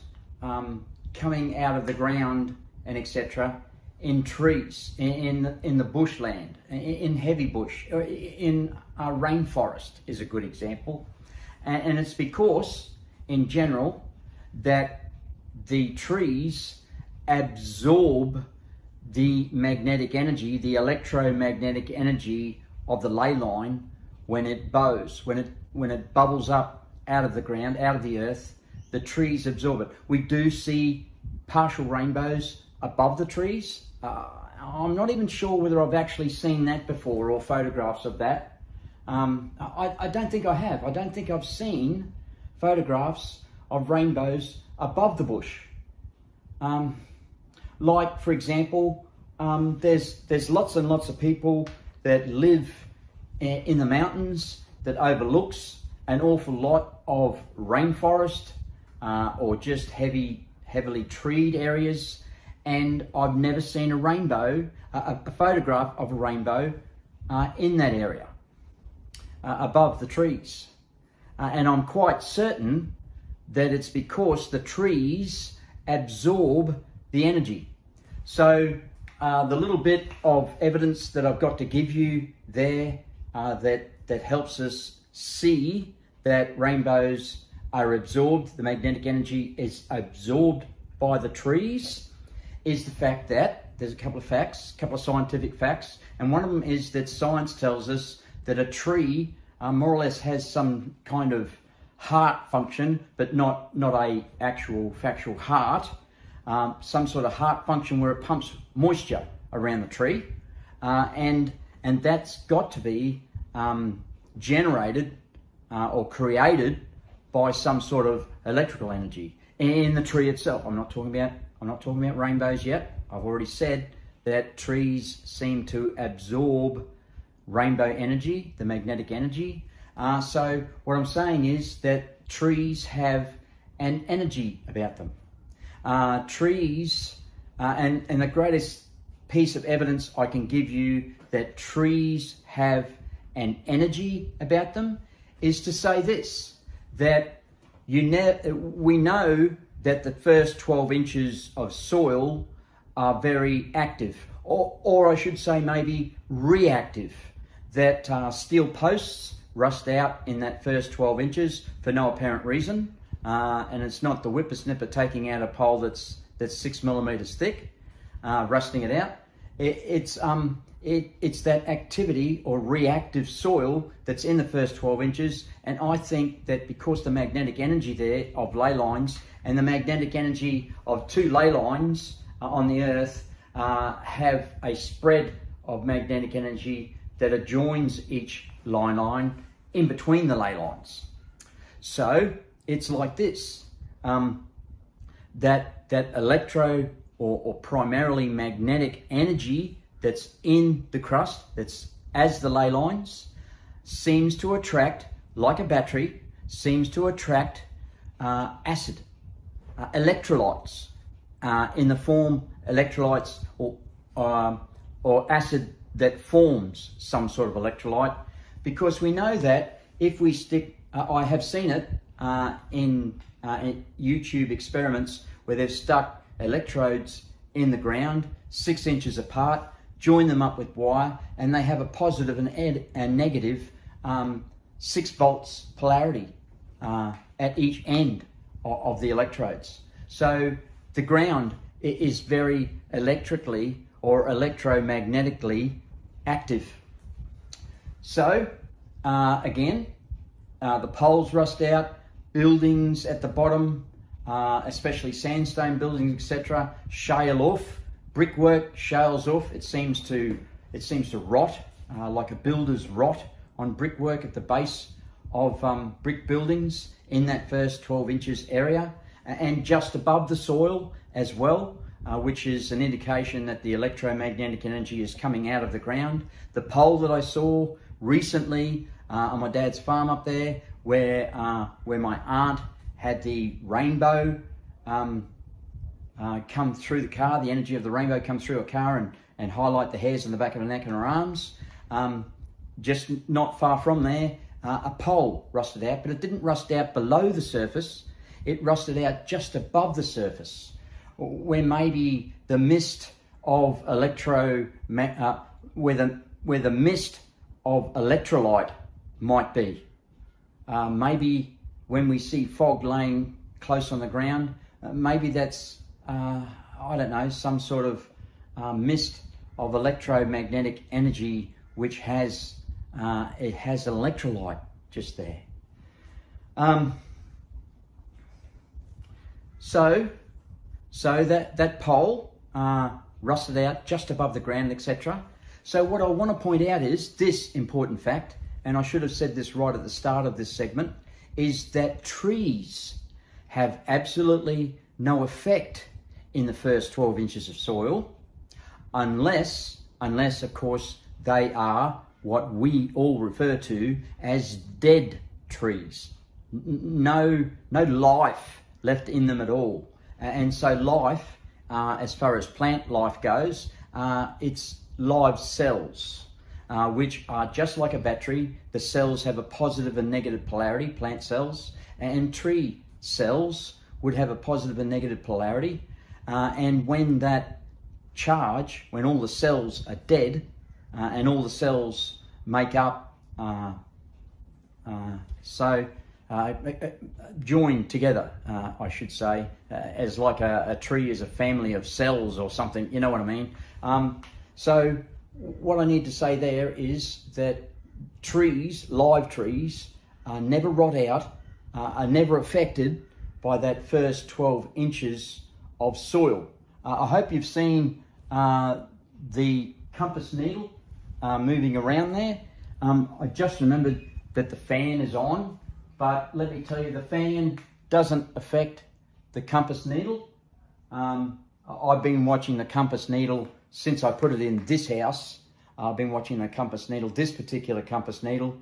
coming out of the ground and etc. in trees, in the bushland, in heavy bush, in a rainforest is a good example. And it's because, in general, that the trees absorb the magnetic energy, the electromagnetic energy of the ley line when it bows, when it bubbles up out of the ground, out of the earth. The trees absorb it. We do see partial rainbows above the trees. I'm not even sure whether I've actually seen that before or photographs of that. I don't think I have. I don't think I've seen photographs of rainbows above the bush. Like, for example, there's lots and lots of people that live in the mountains that overlooks an awful lot of rainforest or just heavily treed areas, and I've never seen a rainbow, a photograph of a rainbow in that area above the trees. And I'm quite certain that it's because the trees absorb the energy. So the little bit of evidence that I've got to give you there that helps us see that rainbows are absorbed, the magnetic energy is absorbed by the trees, is the fact that there's a couple of scientific facts, and one of them is that science tells us that a tree more or less has some kind of heart function, but not a actual factual heart, some sort of heart function where it pumps moisture around the tree, and that's got to be generated or created by some sort of electrical energy in the tree itself. I'm not talking about rainbows yet. I've already said that trees seem to absorb rainbow energy, the magnetic energy. So what I'm saying is that trees have an energy about them. Trees, and the greatest piece of evidence I can give you that trees have an energy about them is to say this, that we know that the first 12 inches of soil are very active, or I should say maybe reactive, that steel posts rust out in that first 12 inches for no apparent reason, and it's not the whippersnipper taking out a pole that's 6 millimeters thick, rusting it out. It's that activity or reactive soil that's in the first 12 inches, and I think that because the magnetic energy there of ley lines and the magnetic energy of two ley lines on the earth have a spread of magnetic energy that adjoins each line in between the ley lines. So it's like this. that electro or primarily magnetic energy that's in the crust, that's as the ley lines, seems to attract, like a battery, seems to attract acid, electrolytes, in the form electrolytes or acid that forms some sort of electrolyte, because we know that if we stick, I have seen it in YouTube experiments where they've stuck electrodes in the ground 6 inches apart, join them up with wire, and they have a positive and negative 6 volts polarity at each end of the electrodes. So the ground is very electrically or electromagnetically active. So again, the poles rust out, buildings at the bottom, especially sandstone buildings, etc., shale off. Brickwork shales off. It seems to rot, like a builder's rot on brickwork at the base of brick buildings in that first 12 inches area, and just above the soil as well, which is an indication that the electromagnetic energy is coming out of the ground. The pole that I saw recently on my dad's farm up there, where my aunt had the rainbow come through the car, the energy of the rainbow come through a car and highlight the hairs on the back of her neck and her arms. Just not far from there, a pole rusted out, but it didn't rust out below the surface. It rusted out just above the surface, where maybe the mist of where the mist of electrolyte might be. Maybe when we see fog laying close on the ground, maybe that's I don't know, some sort of mist of electromagnetic energy which has it has an electrolyte just there. So that pole rusted out just above the ground, etc. So what I want to point out is this important fact, and I should have said this right at the start of this segment, is that trees have absolutely no effect in the first 12 inches of soil, unless of course they are what we all refer to as dead trees. No life left in them at all. And so life, as far as plant life goes, it's live cells, which are just like a battery. The cells have a positive and negative polarity, plant cells, and tree cells would have a positive and negative polarity. And when that charge, when all the cells are dead, and all the cells make up, joined together, I should say, as like a tree is a family of cells or something, you know what I mean? So what I need to say there is that trees, live trees, never rot out, are never affected by that first 12 inches of soil. I hope you've seen the compass needle moving around there. I just remembered that the fan is on, but let me tell you, the fan doesn't affect the compass needle. I've been watching the compass needle since I put it in this house. I've been watching the compass needle, this particular compass needle,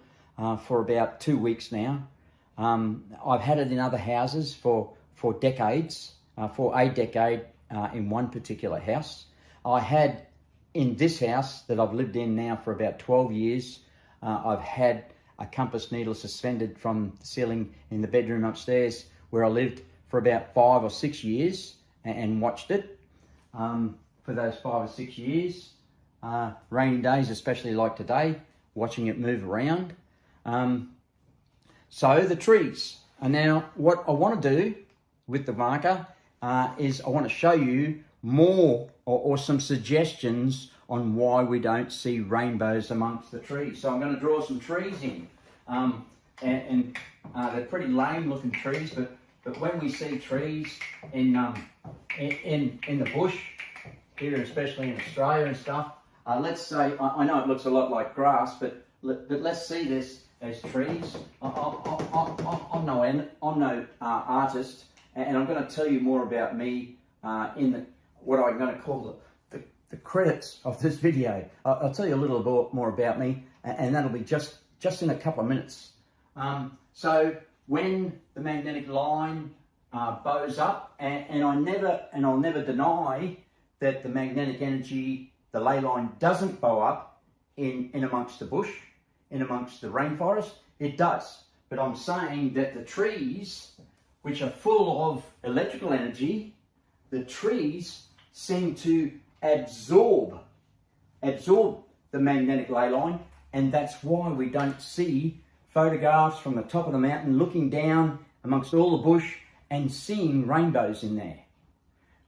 for about 2 weeks now. I've had it in other houses for decades, for a decade in one particular house. I had in this house that I've lived in now for about 12 years, I've had a compass needle suspended from the ceiling in the bedroom upstairs where I lived for about 5 or 6 years and watched it for those 5 or 6 years. Rainy days, especially like today, watching it move around. So the trees. And now what I want to do with the marker is I want to show you more or some suggestions on why we don't see rainbows amongst the trees. So I'm going to draw some trees in. And they're pretty lame looking trees, but when we see trees in the bush, here especially in Australia and stuff, let's say, I know it looks a lot like grass, but let's see this as trees. I'm no artist, and I'm going to tell you more about me in what I'm going to call the credits of this video. I'll tell you a little bit more about me, and that'll be just in a couple of minutes. So when the magnetic line bows up, and I'll never deny that the magnetic energy, the ley line, doesn't bow up in amongst the bush, in amongst the rainforest. It does. But I'm saying that the trees, which are full of electrical energy, the trees seem to absorb the magnetic ley line, and that's why we don't see photographs from the top of the mountain looking down amongst all the bush and seeing rainbows in there.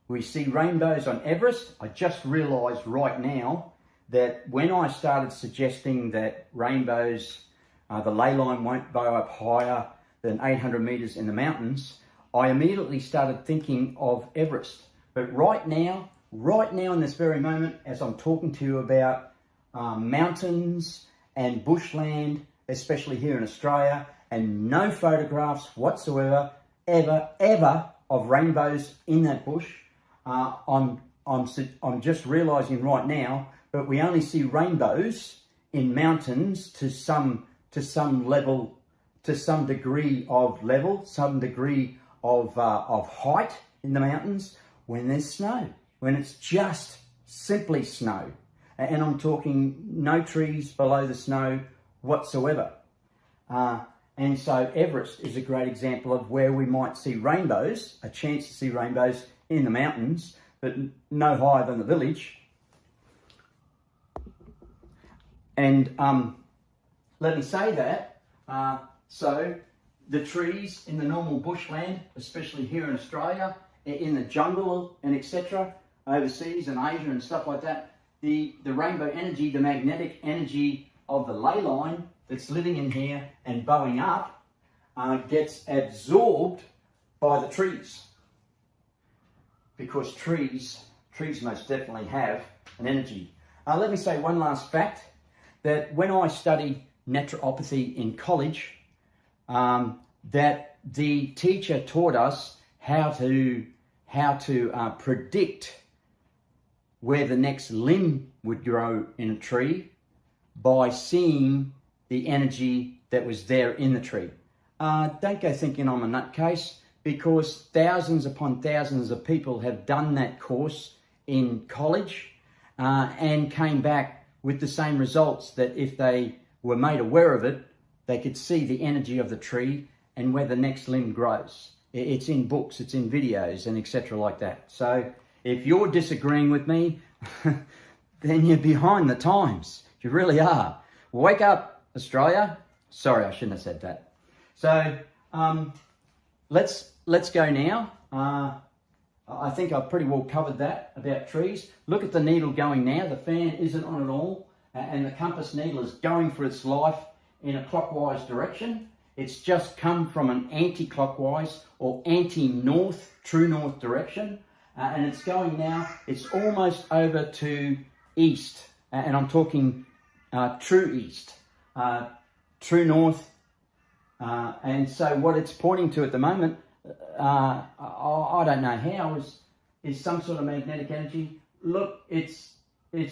We see rainbows on Everest. I just realised right now that when I started suggesting that rainbows, the ley line won't bow up higher than 800 metres in the mountains, I immediately started thinking of Everest. But right now in this very moment, as I'm talking to you about mountains and bushland, especially here in Australia, and no photographs whatsoever, ever of rainbows in that bush, I'm just realising right now that we only see rainbows in mountains to some level, to some degree of level, some degree of height in the mountains when there's snow, when it's just simply snow. And I'm talking no trees below the snow whatsoever. And so Everest is a great example of where we might see rainbows, a chance to see rainbows in the mountains, but no higher than the village. And let me say that, so the trees in the normal bushland, especially here in Australia, in the jungle and etc., overseas and Asia and stuff like that, the rainbow energy, the magnetic energy of the ley line that's living in here and bowing up gets absorbed by the trees, because trees most definitely have an energy. Let me say one last fact, that when I studied naturopathy in college, that the teacher taught us how to predict where the next limb would grow in a tree by seeing the energy that was there in the tree. Don't go thinking I'm a nutcase, because thousands upon thousands of people have done that course in college and came back with the same results, that if they were made aware of it, they could see the energy of the tree and where the next limb grows. It's in books, it's in videos and etc. like that. So if you're disagreeing with me, then you're behind the times. You really are. Wake up, Australia. Sorry, I shouldn't have said that. So let's go now. I think I've pretty well covered that about trees. Look at the needle going now. The fan isn't on at all, and the compass needle is going for its life in a clockwise direction. It's just come from an anti-clockwise or anti-north, true north direction, and it's going now. It's almost over to east, and I'm talking true east, true north, and so what it's pointing to at the moment, I don't know how, is some sort of magnetic energy. Look, it's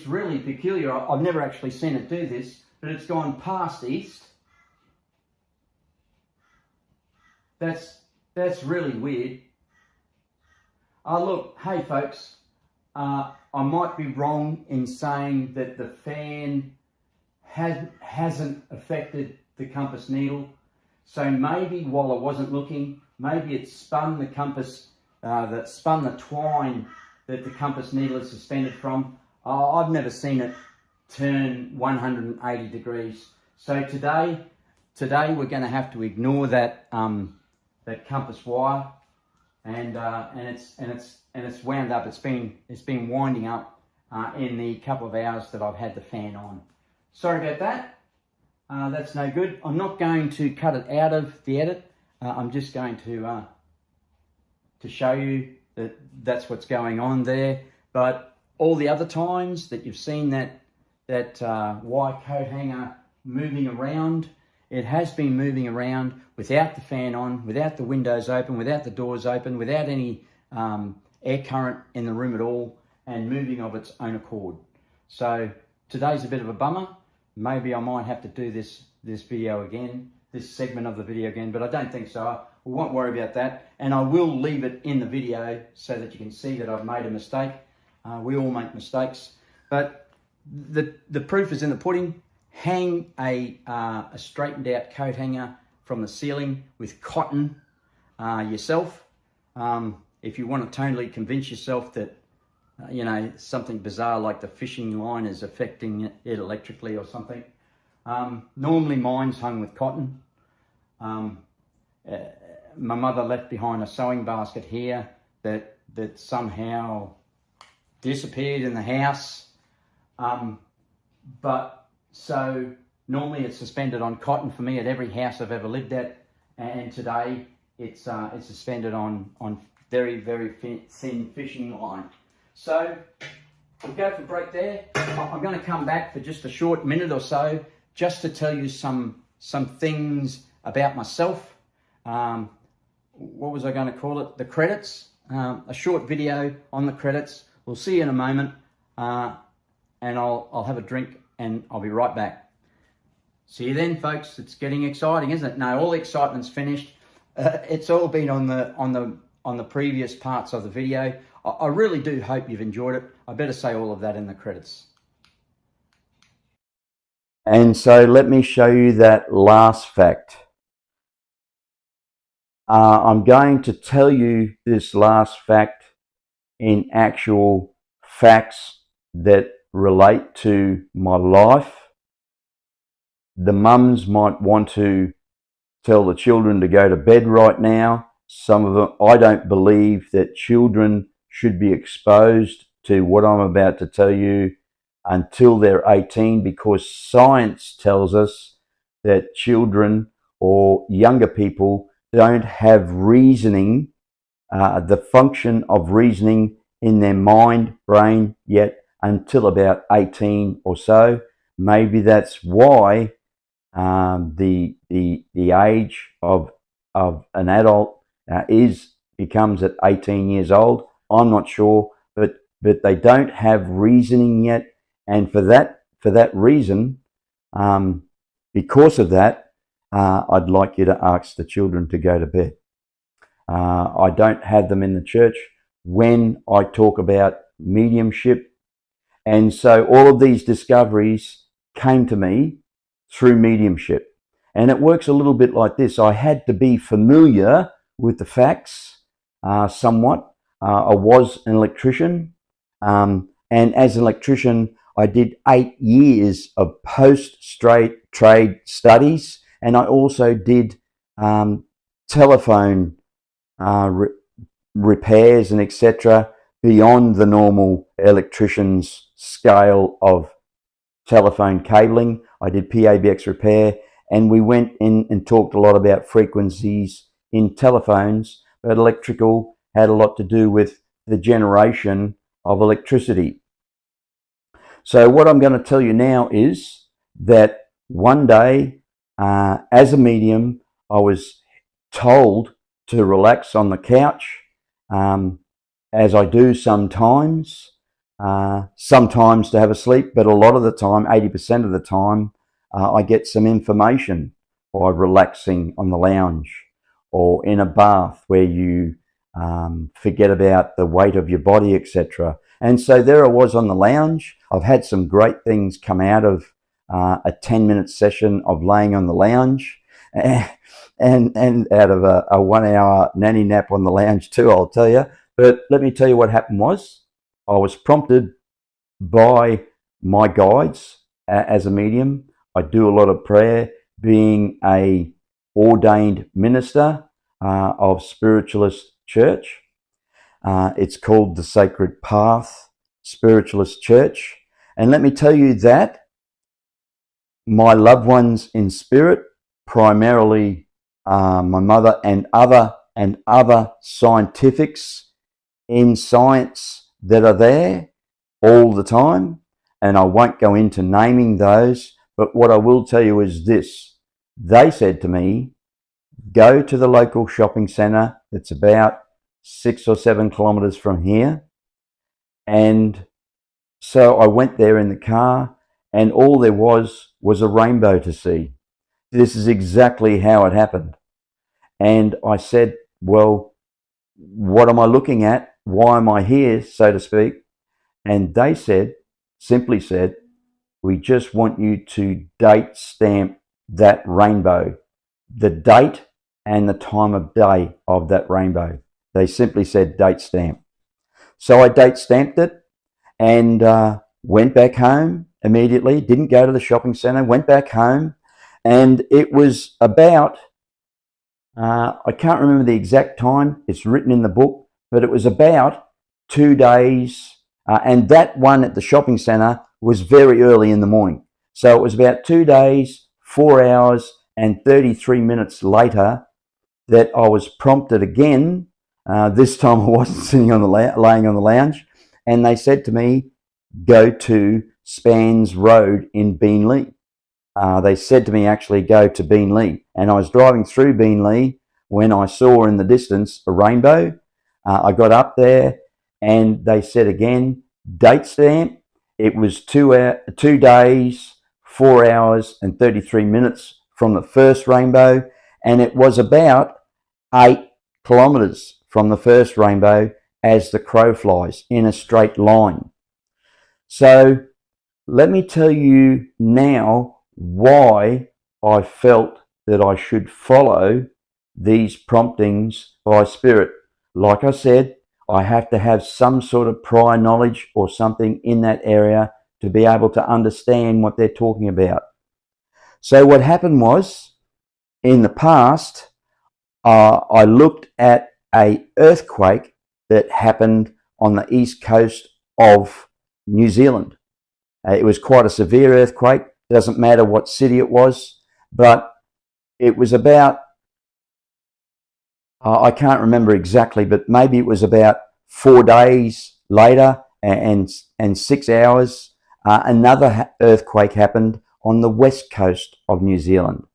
really peculiar. I've never actually seen it do this, but it's gone past east. That's really weird. Look, hey folks, I might be wrong in saying that the fan hasn't affected the compass needle. So maybe while I wasn't looking, maybe it spun the compass, that spun the twine that the compass needle is suspended from. I've never seen it turn 180 degrees. So today we're going to have to ignore that that compass wire, and it's wound up. It's been winding up in the couple of hours that I've had the fan on. Sorry about that. That's no good. I'm not going to cut it out of the edit. I'm just going to show you that that's what's going on there. But all the other times that you've seen that wire coat hanger moving around it has been moving around without the fan on, without the windows open, without the doors open, without any air current in the room at all, and moving of its own accord. So today's a bit of a bummer. Maybe I might have to do this video again, this segment of the video again, but I don't think so. We won't worry about that, and I will leave it in the video so that you can see that I've made a mistake. We all make mistakes, but the proof is in the pudding. Hang a straightened out coat hanger from the ceiling with cotton yourself. If you want to totally convince yourself that you know, something bizarre like the fishing line is affecting it electrically or something. Normally mine's hung with cotton. My mother left behind a sewing basket here that somehow disappeared in the house. But so normally it's suspended on cotton for me at every house I've ever lived at, and today it's suspended on very, very thin fishing line. So we'll go for a break there. I'm going to come back for just a short minute or so just to tell you some things about myself. What was I going to call it? The credits. A short video on the credits. We'll see you in a moment, and I'll have a drink and I'll be right back. See you then, folks. It's getting exciting, isn't it? No, all the excitement's finished. It's all been on the previous parts of the video. I really do hope you've enjoyed it. I better say all of that in the credits. And so let me show you that last fact. I'm going to tell you this last fact in actual facts that relate to my life. The mums might want to tell the children to go to bed right now. Some of them, I don't believe that children should be exposed to what I'm about to tell you until they're 18, because science tells us that children or younger people don't have reasoning, the function of reasoning in their mind, brain yet until about 18 or so. Maybe that's why the age of an adult becomes at 18 years old. I'm not sure, but they don't have reasoning yet, and for that reason, because of that, I'd like you to ask the children to go to bed. I don't have them in the church when I talk about mediumship, and so all of these discoveries came to me through mediumship, and it works a little bit like this. I had to be familiar with the facts somewhat. I was an electrician, and as an electrician, I did 8 years of post-trade studies, and I also did telephone repairs and etc. beyond the normal electrician's scale of telephone cabling. I did PABX repair, and we went in and talked a lot about frequencies in telephones, but electrical had a lot to do with the generation of electricity. So what I'm going to tell you now is that one day, as a medium, I was told to relax on the couch, as I do sometimes, sometimes to have a sleep, but a lot of the time, 80% of the time, I get some information by relaxing on the lounge or in a bath where you forget about the weight of your body, etc. And so there I was on the lounge. I've had some great things come out of a 10-minute session of laying on the lounge, and out of a 1-hour nanny nap on the lounge too, I'll tell you. But let me tell you what happened was, I was prompted by my guides as a medium. I do a lot of prayer, being a ordained minister of Spiritualist Church. It's called the Sacred Path Spiritualist Church. And let me tell you that my loved ones in spirit, primarily my mother and other scientifics in science that are there all the time, and I won't go into naming those, but what I will tell you is this: They said to me, go to the local shopping centre that's about 6 or 7 kilometres from here. And so I went there in the car, and all there was a rainbow to see. This is exactly how it happened. And I said, well, what am I looking at? Why am I here, so to speak? And they simply said, we just want you to date stamp that rainbow, the date and the time of day of that rainbow. They simply said date stamp. So I date stamped it and went back home immediately, didn't go to the shopping centre, went back home, and it was about, I can't remember the exact time, it's written in the book, but it was about 2 days, and that one at the shopping centre was very early in the morning. So it was about 2 days, 4 hours, and 33 minutes later that I was prompted again. This time I wasn't sitting on the laying on the lounge, and they said to me, go to Spans Road in Beenleigh. They said to me, actually, go to Beenleigh. And I was driving through Beenleigh when I saw in the distance a rainbow. I got up there and they said again, date stamp. It was 2 days, 4 hours and 33 minutes from the first rainbow. And it was about 8 kilometres from the first rainbow as the crow flies in a straight line. So let me tell you now why I felt that I should follow these promptings by spirit. Like I said, I have to have some sort of prior knowledge or something in that area to be able to understand what they're talking about. So what happened was, in the past, I looked at an earthquake that happened on the east coast of New Zealand. It was quite a severe earthquake. It doesn't matter what city it was, but it was about, I can't remember exactly, but maybe it was about 4 days later and 6 hours. Another earthquake happened on the west coast of New Zealand.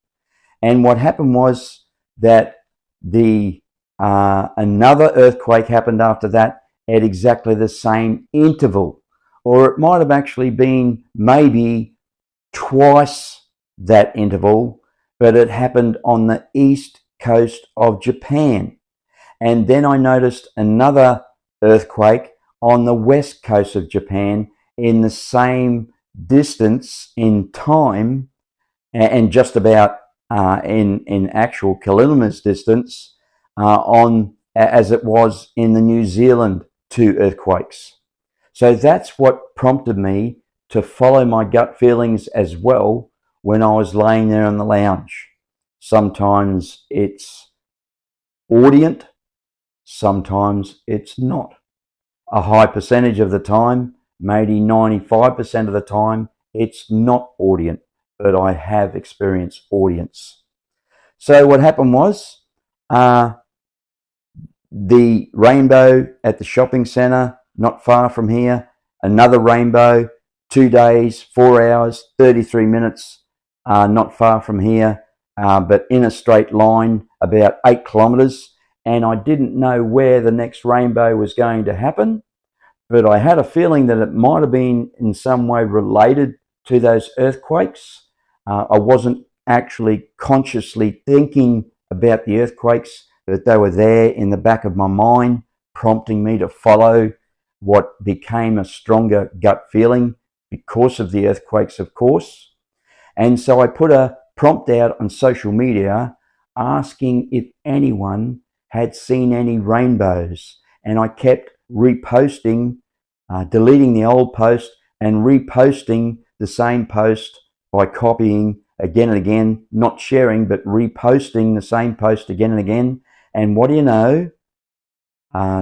And what happened was that another earthquake happened after that at exactly the same interval, or it might have actually been maybe twice that interval, but it happened on the east coast of Japan. And then I noticed another earthquake on the west coast of Japan in the same distance in time and just about in actual kilometres distance as it was in the New Zealand 2 earthquakes. So that's what prompted me to follow my gut feelings as well when I was laying there on the lounge. Sometimes it's audient, sometimes it's not. A high percentage of the time, maybe 95% of the time, it's not audient, but I have experienced audience. So what happened was, the rainbow at the shopping centre, not far from here, another rainbow, 2 days, 4 hours, 33 minutes, not far from here, but in a straight line, about 8 kilometres. And I didn't know where the next rainbow was going to happen, but I had a feeling that it might have been in some way related to those earthquakes. I wasn't actually consciously thinking about the earthquakes, but they were there in the back of my mind, prompting me to follow what became a stronger gut feeling because of the earthquakes, of course. And so I put a prompt out on social media asking if anyone had seen any rainbows. And I kept reposting, deleting the old post and reposting the same post by copying again and again, not sharing, but reposting the same post again and again. And what do you know?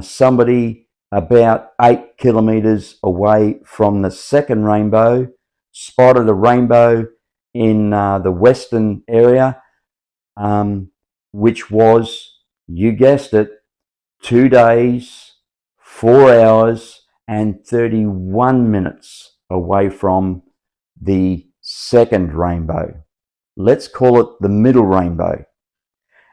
Somebody about 8 kilometres away from the second rainbow spotted a rainbow in the western area, which was, you guessed it, 2 days, 4 hours and 31 minutes away from the second rainbow. let's call it the middle rainbow.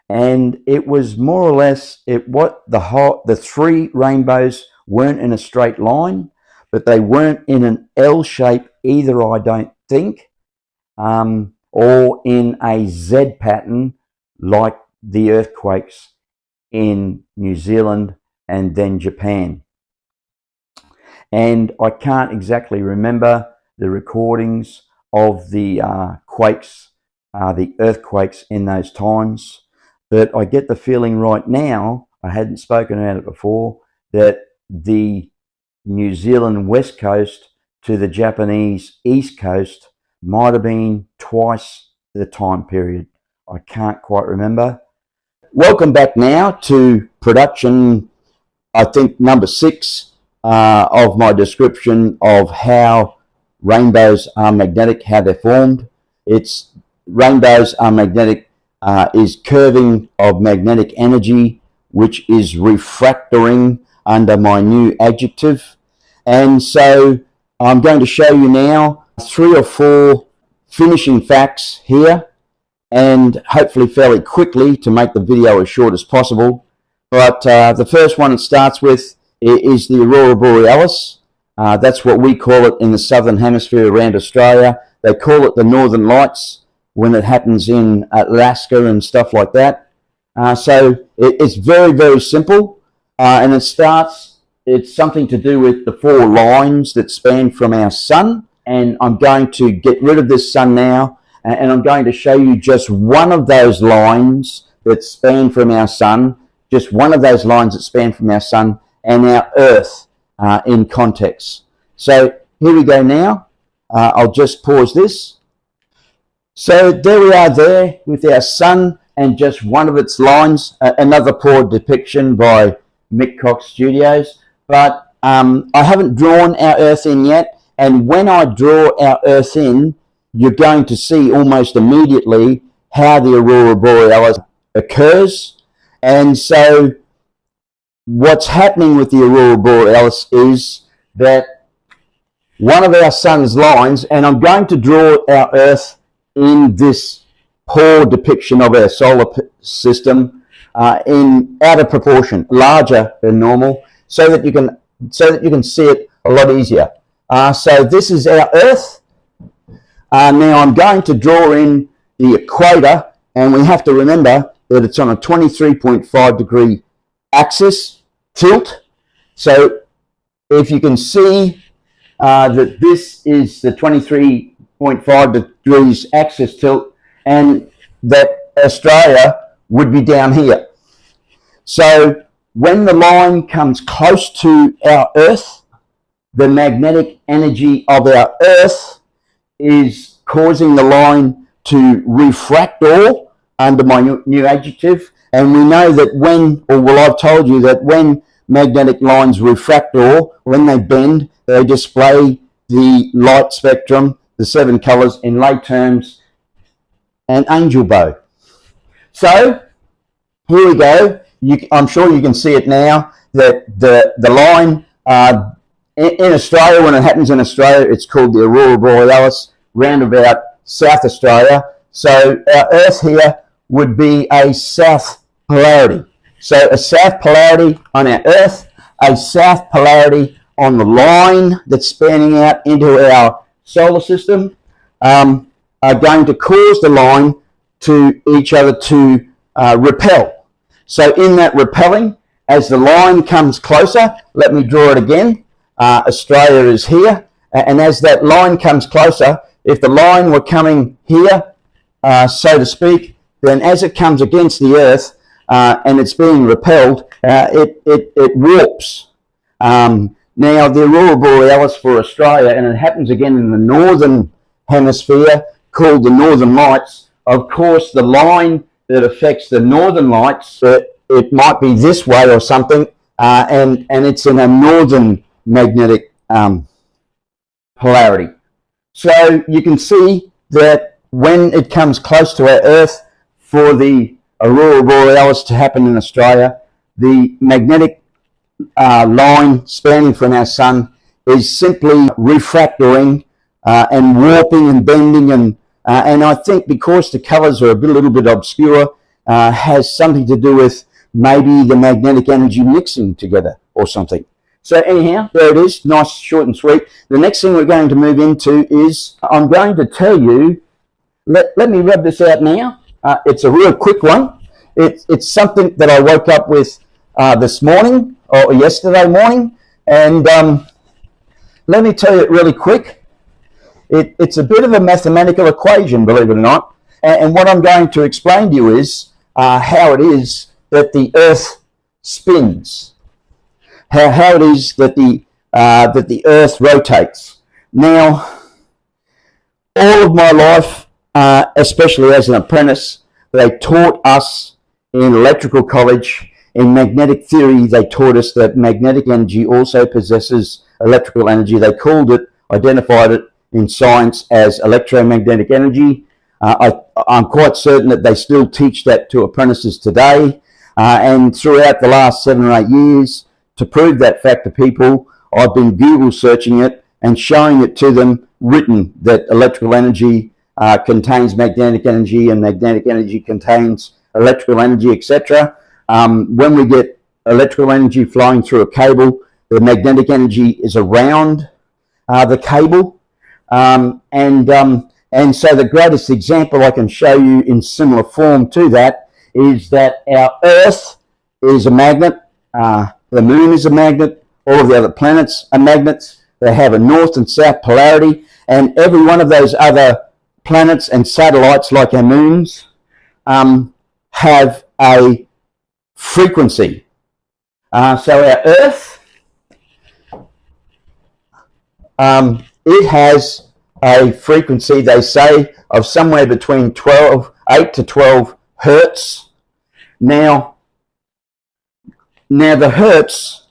And it was more or less the three rainbows weren't in a straight line, but they weren't in an L shape either, I don't think, or in a Z pattern like the earthquakes in New Zealand and then Japan. And I can't exactly remember the recordings of the quakes, the earthquakes in those times. But I get the feeling right now, I hadn't spoken about it before, that the New Zealand west coast to the Japanese east coast might have been twice the time period. I can't quite remember. Welcome back now to production, I think, number 6 of my description of how rainbows are magnetic, how they're formed. Rainbows are magnetic. Is curving of magnetic energy, which is refractoring under my new adjective. And so I'm going to show you now 3 or 4 finishing facts here, and hopefully fairly quickly to make the video as short as possible. But the first one it starts with is the Aurora Borealis. That's what we call it in the southern hemisphere around Australia. They call it the Northern Lights when it happens in Alaska and stuff like that. So it's very, very simple. And it's something to do with the 4 lines that span from our sun. And I'm going to get rid of this sun now, and I'm going to show you just one of those lines that span from our sun, just one of those lines that span from our sun and our Earth in context. So here we go now. I'll just pause this. So there we are there with our sun and just one of its lines, another poor depiction by MICK COX Studios. But I haven't drawn our Earth in yet, and when I draw our Earth in, you're going to see almost immediately how the Aurora Borealis occurs. And so what's happening with the Aurora Borealis is that one of our sun's lines, and I'm going to draw our Earth in this poor depiction of our solar system in out of proportion, larger than normal, so that you can see it a lot easier. So this is our Earth. Now I'm going to draw in the equator, and we have to remember that it's on a 23.5 degree axis tilt. So if you can see that this is the 23.5 degrees axis tilt, and that Australia would be down here. So when the line comes close to our Earth, the magnetic energy of our Earth is causing the line to refractor under my new adjective. And we know that I've told you that when magnetic lines refractor, when they bend, they display the light spectrum, the 7 colors, in lay terms, an angel bow. So here we go. I'm sure you can see it now, that the line in Australia, when it happens in Australia, it's called the Aurora Borealis, round about South Australia. So our Earth here would be a south polarity. So a south polarity on our Earth, a south polarity on the line that's spanning out into our solar system, are going to cause the line to each other to repel. So in that repelling, as the line comes closer, let me draw it again. Australia is here, and as that line comes closer, if the line were coming here, so to speak, then as it comes against the Earth and it's being repelled, it warps. Now, the Aurora Borealis for Australia, and it happens again in the northern hemisphere, called the Northern Lights. Of course, the line that affects the Northern Lights, it might be this way or something, and it's in a northern magnetic polarity. So you can see that when it comes close to our Earth, for the Aurora Borealis to happen in Australia, the magnetic line spanning from our sun is simply refractoring and warping and bending and And I think because the colours are a little bit obscure, has something to do with maybe the magnetic energy mixing together or something. So anyhow, there it is, nice, short and sweet. The next thing we're going to move into is I'm going to tell you, let me rub this out now. It's a real quick one. It's something that I woke up with this morning or yesterday morning, and let me tell you it really quick. It's a bit of a mathematical equation, believe it or not, and what I'm going to explain to you is how it is that the Earth spins. How it is that the Earth rotates. Now, all of my life, especially as an apprentice, they taught us in electrical college, in magnetic theory, they taught us that magnetic energy also possesses electrical energy. They called it, identified it in science as electromagnetic energy. I'm quite certain that they still teach that to apprentices today. And throughout the last 7 or 8 years, to prove that fact to people, I've been Google searching it and showing it to them written that electrical energy contains magnetic energy and magnetic energy contains electrical energy, etc. When we get electrical energy flowing through a cable, the magnetic energy is around the cable. And so the greatest example I can show you in similar form to that is that our Earth is a magnet. The moon is a magnet. All of the other planets are magnets. They have a north and south polarity, and every one of those other planets and satellites, like our moons, have a frequency. So our Earth, it has a frequency, they say, of somewhere between 8 to 12 hertz. Now the hertz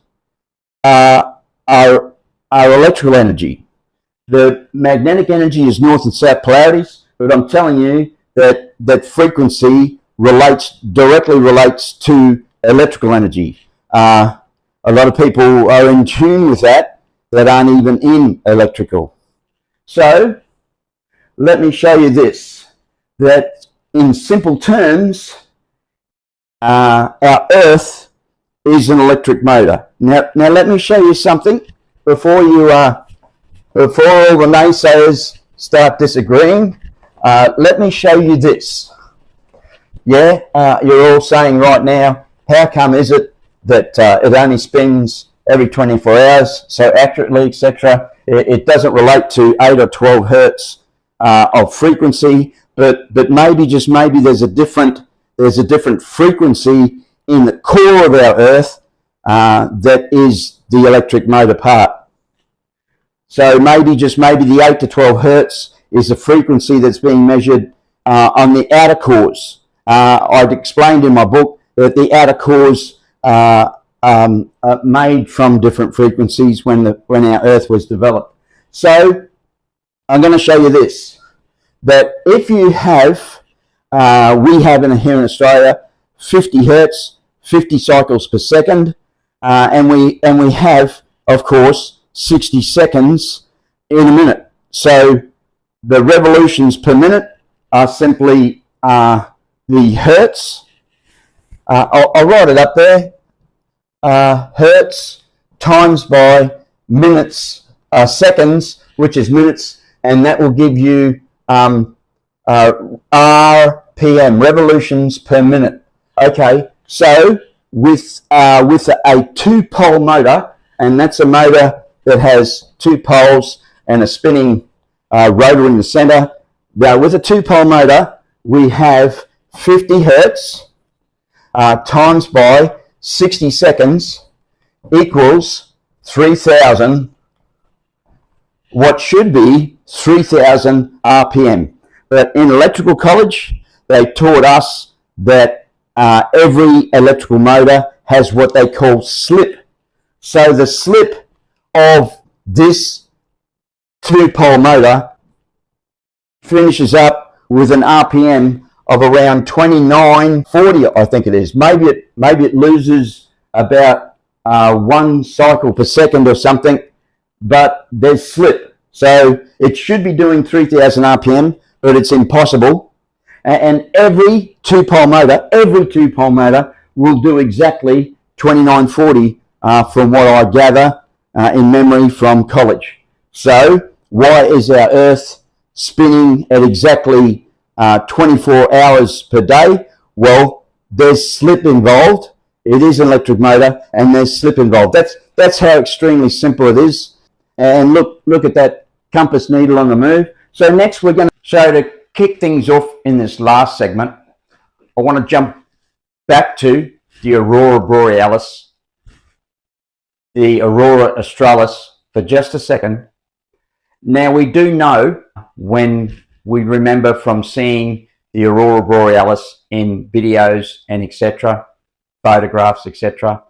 are electrical energy. The magnetic energy is north and south polarities, but I'm telling you that frequency directly relates to electrical energy. A lot of people are in tune with that aren't even in electrical. So let me show you this, that in simple terms, our Earth is an electric motor. Now let me show you something before all the naysayers start disagreeing. Let me show you this. Yeah, you're all saying right now, how come is it that it only spins every 24 hours so accurately, etc.? It doesn't relate to 8 or 12 hertz of frequency, but maybe, just maybe, there's a different frequency in the core of our Earth that is the electric motor part. So maybe, just maybe, the 8 to 12 hertz is the frequency that's being measured on the outer cores. I'd explained in my book that the outer cores are made from different frequencies when our Earth was developed. So I'm going to show you this, that if you have, we have here in Australia 50 hertz, 50 cycles per second, and we have, of course, 60 seconds in a minute. So the revolutions per minute are simply the hertz. I'll write it up there. Hertz times by minutes, seconds, which is minutes, and that will give you RPM, revolutions per minute. Okay, so with a two-pole motor, and that's a motor that has 2 poles and a spinning rotor in the center. Now, with a 2-pole motor, we have 50 hertz times by 60 seconds equals 3,000, what should be 3,000 RPM. But in electrical college, they taught us that every electrical motor has what they call slip. So the slip of this 2-pole motor finishes up with an RPM of around 2940, I think it is. Maybe it loses about 1 cycle per second or something, but there's slip. So it should be doing 3,000 RPM, but it's impossible. And every two-pole motor will do exactly 2940 from what I gather in memory from college. So why is our Earth spinning at exactly 24 hours per day? Well, there's slip involved. It is an electric motor, and there's slip involved. That's how extremely simple it is. And look at that compass needle on the move. So next we're going to show, to kick things off in this last segment, I want to jump back to the Aurora Borealis, the Aurora Australis, for just a second. Now, we do know, when we remember from seeing the Aurora Borealis in videos and etc., photographs, etc.,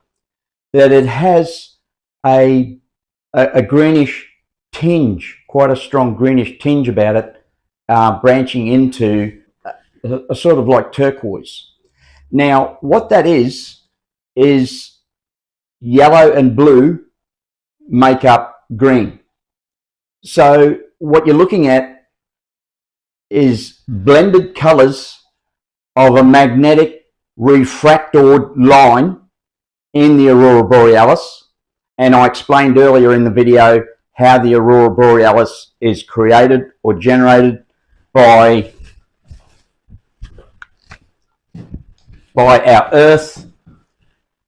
that it has a greenish tinge, quite a strong greenish tinge about it, branching into a sort of like turquoise. Now, what that is yellow and blue make up green. So what you're looking at is blended colors of a magnetic refractor line in the Aurora Borealis. And I explained earlier in the video how the Aurora Borealis is created or generated by our Earth,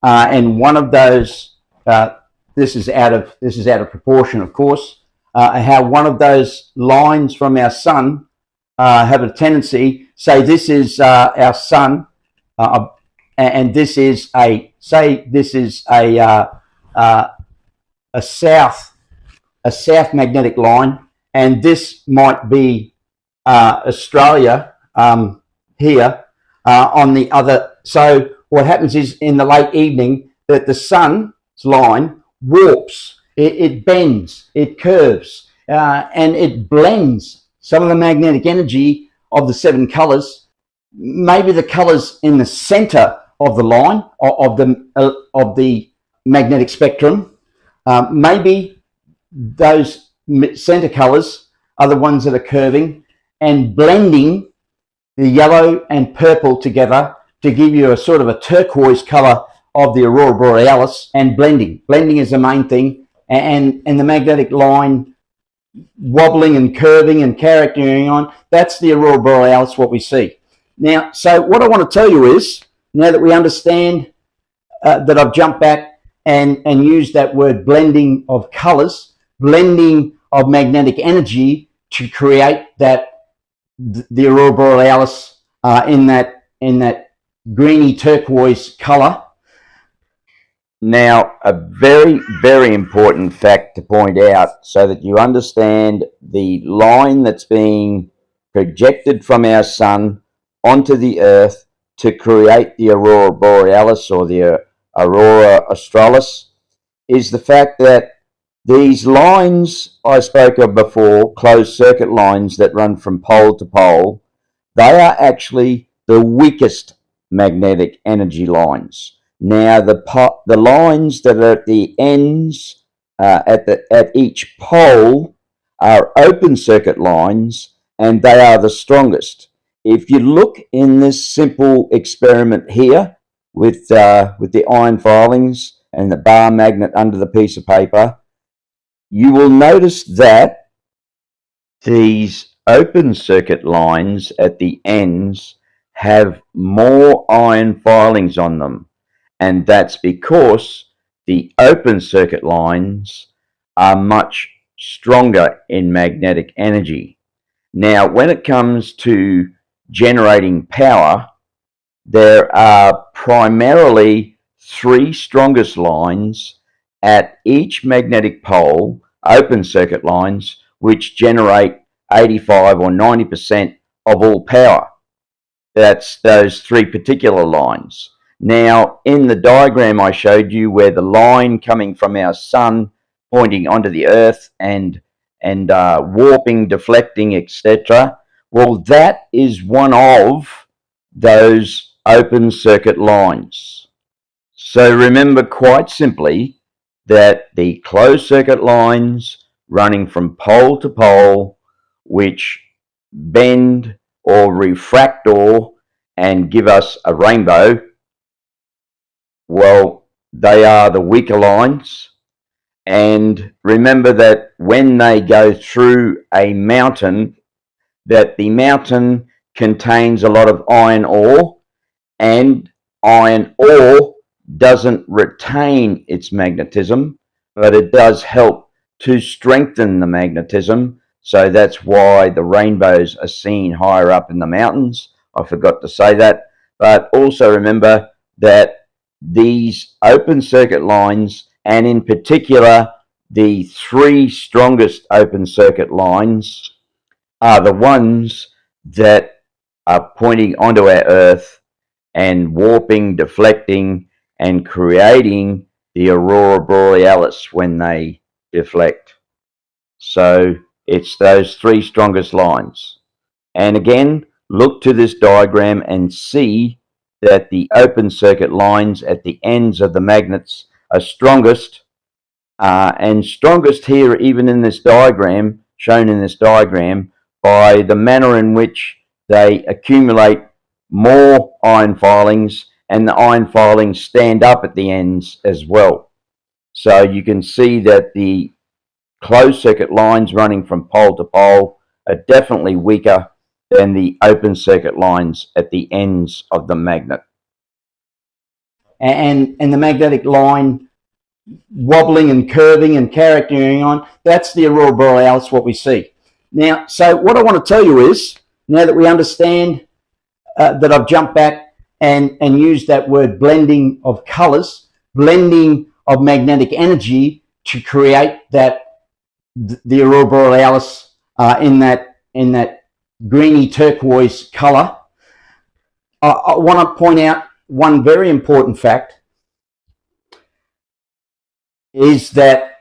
and one of those, this is out of proportion, of course, how one of those lines from our sun have a tendency, say this is our sun, and this is a south magnetic line, and this might be Australia here on the other. So what happens is, in the late evening, that the sun's line warps, it bends, it curves, and it blends some of the magnetic energy of the 7 colors. Maybe the colors in the center of the line of the magnetic spectrum, maybe those center colors are the ones that are curving and blending the yellow and purple together to give you a sort of a turquoise color of the Aurora Borealis. And blending is the main thing, and the magnetic line wobbling and curving and carrying on. That's the Aurora Borealis, what we see. Now, so what I want to tell you is, now that we understand that I've jumped back and used that word blending of colors, blending of magnetic energy to create the Aurora Borealis in that greeny turquoise color. Now, a very, very important fact to point out, so that you understand the line that's being projected from our sun onto the Earth to create the Aurora Borealis, or the Aurora Australis, is the fact that these lines I spoke of before, closed circuit lines that run from pole to pole, they are actually the weakest magnetic energy lines. Now, the lines that are at the ends, at each pole, are open circuit lines, and they are the strongest. If you look in this simple experiment here with the iron filings and the bar magnet under the piece of paper, you will notice that these open circuit lines at the ends have more iron filings on them, and that's because the open circuit lines are much stronger in magnetic energy. Now, when it comes to generating power, there are primarily 3 strongest lines at each magnetic pole, open circuit lines, which generate 85 or 90% of all power. That's those 3 particular lines. Now, in the diagram I showed you, where the line coming from our sun pointing onto the Earth and warping, deflecting, etc., well, that is one of those open circuit lines. So remember, quite simply, that the closed circuit lines running from pole to pole, which bend or refractor and give us a rainbow, well, they are the weaker lines. And remember that when they go through a mountain, that the mountain contains a lot of iron ore, and iron ore doesn't retain its magnetism, but it does help to strengthen the magnetism. So that's why the rainbows are seen higher up in the mountains. I forgot to say that. But also remember that these open circuit lines, and in particular the three strongest open circuit lines, are the ones that are pointing onto our Earth and warping, deflecting, and creating the aurora borealis when they deflect. So it's those three strongest lines. And again, look to this diagram and see that the open circuit lines at the ends of the magnets are strongest, and strongest here, even in this diagram, shown in this diagram, by the manner in which they accumulate more iron filings, and the iron filings stand up at the ends as well. So you can see that the closed circuit lines running from pole to pole are definitely weaker than the open circuit lines at the ends of the magnet. And the magnetic line wobbling and curving and carrying on, that's the aurora borealis, what we see. Now, so what I want to tell you is, now that we understand that I've jumped back and used that word blending of colors, blending of magnetic energy to create that the aurora borealis in that greeny turquoise color, I want to point out one very important fact, is that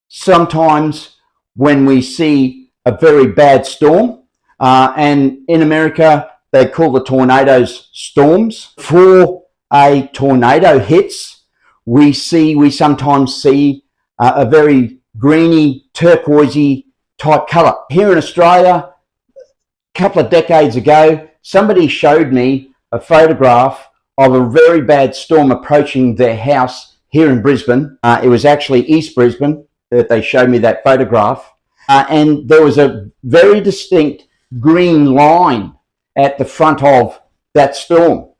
sometimes when we see a very bad storm, and in America they call the tornadoes storms, before a tornado hits, we sometimes see a very greeny, turquoisey type color. Here in Australia, a couple of decades ago, somebody showed me a photograph of a very bad storm approaching their house here in Brisbane. It was actually East Brisbane that they showed me that photograph. And there was a very distinct green line at the front of that storm.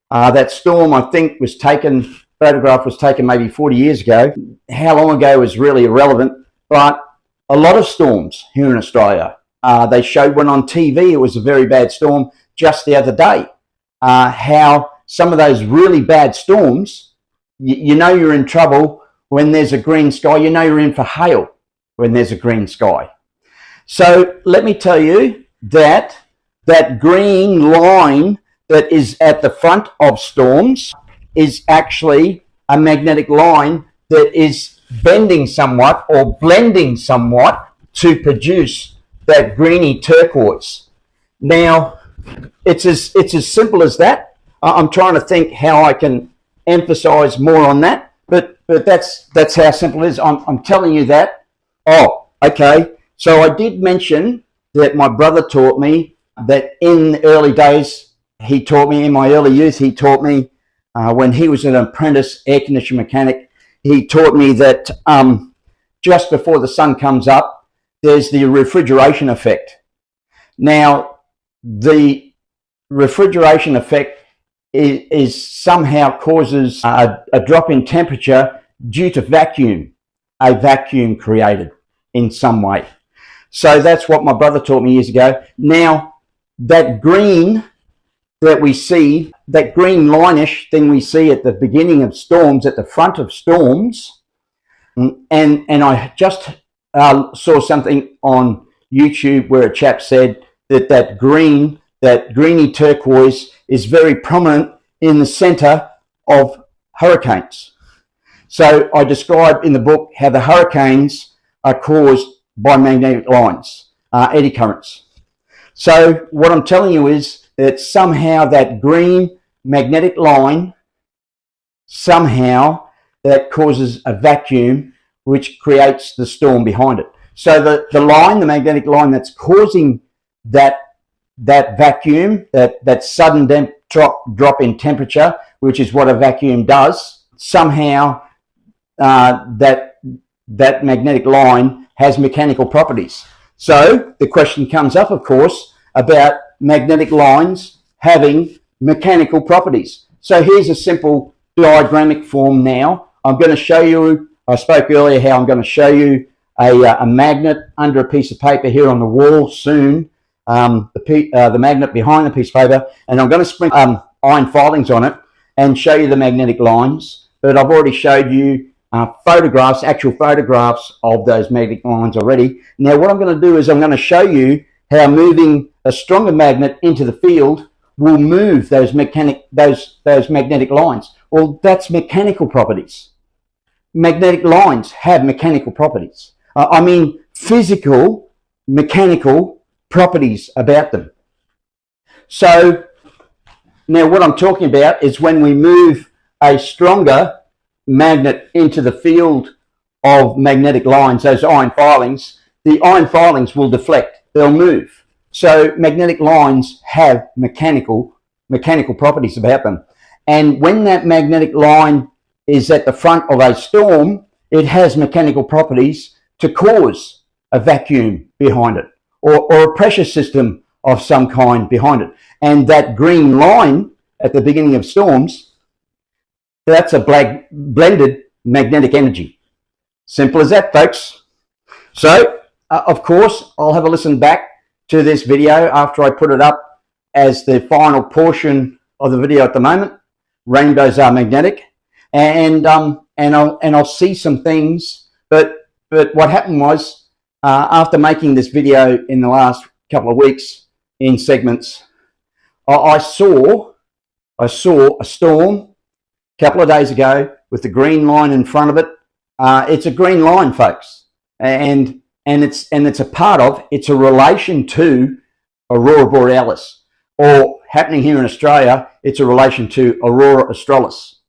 That storm, I think, photograph was taken maybe 40 years ago. How long ago is really irrelevant, but a lot of storms here in Australia. They showed one on TV. It was a very bad storm just the other day. How some of those really bad storms, you know you're in trouble when there's a green sky. You know you're in for hail when there's a green sky. So let me tell you that that green line that is at the front of storms is actually a magnetic line that is bending somewhat or blending somewhat to produce that greeny turquoise. Now, it's as simple as that. I'm trying to think how I can emphasize more on that, but that's how simple it is. I'm telling you that. Oh, okay. So I did mention that my brother taught me that in the early days, in my early youth, he taught me when he was an apprentice air conditioner mechanic, he taught me that just before the sun comes up, there's the refrigeration effect. Now, the refrigeration effect is somehow causes a drop in temperature due to a vacuum created in some way. So that's what my brother taught me years ago. Now, that green that we see, that green line-ish thing we see at the beginning of storms, at the front of storms, and I just saw something on YouTube where a chap said that greeny turquoise is very prominent in the center of hurricanes. So I describe in the book how the hurricanes are caused by magnetic lines, eddy currents. So what I'm telling you is that somehow that green magnetic line, somehow that causes a vacuum which creates the storm behind it. So the line, the magnetic line that's causing that vacuum, that sudden drop in temperature, which is what a vacuum does, somehow that magnetic line has mechanical properties. So the question comes up, of course, about magnetic lines having mechanical properties. So here's a simple diagrammic form now. I'm going to show you, I spoke earlier how I'm going to show you a magnet under a piece of paper here on the wall soon, the magnet behind the piece of paper, and I'm going to sprinkle iron filings on it and show you the magnetic lines. But I've already showed you photographs, actual photographs of those magnetic lines already. Now what I'm going to do is I'm going to show you how moving a stronger magnet into the field will move those magnetic lines. Well, that's mechanical properties. Magnetic lines have mechanical properties. I mean physical, mechanical properties about them. So now what I'm talking about is when we move a stronger magnet into the field of magnetic lines, those iron filings, the iron filings will deflect, they'll move. So magnetic lines have mechanical properties about them. And when that magnetic line is at the front of a storm, it has mechanical properties to cause a vacuum behind it, or a pressure system of some kind behind it. And that green line at the beginning of storms, that's a blended magnetic energy. Simple as that, folks. So, of course, I'll have a listen back to this video after I put it up as the final portion of the video at the moment. Rainbows are magnetic, and I'll see some things. But what happened was, after making this video in the last couple of weeks in segments, I saw a storm a couple of days ago with the green line in front of it. It's a green line, folks, and it's a part of, it's a relation to Aurora Borealis, or happening here in Australia, it's a relation to Aurora Australis.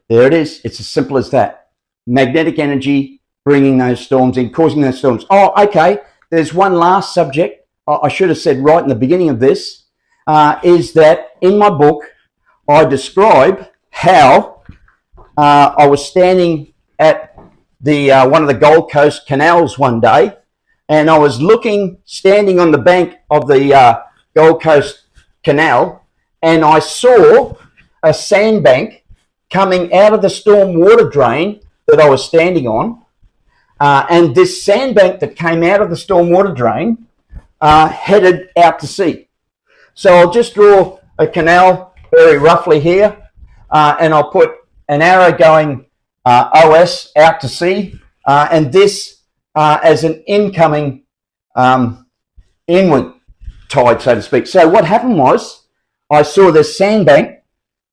There it is. It's as simple as that. Magnetic energy bringing those storms in, causing those storms. Oh, okay. There's one last subject I should have said right in the beginning of this, is that in my book, I describe how I was standing at the one of the Gold Coast canals one day, and I was standing on the bank of the Gold Coast canal, and I saw a sandbank coming out of the storm water drain that I was standing on, and this sandbank that came out of the storm water drain headed out to sea. So I'll just draw a canal very roughly here, and I'll put an arrow going OS out to sea, and this as an incoming inward tide, so to speak. So what happened was, I saw this sandbank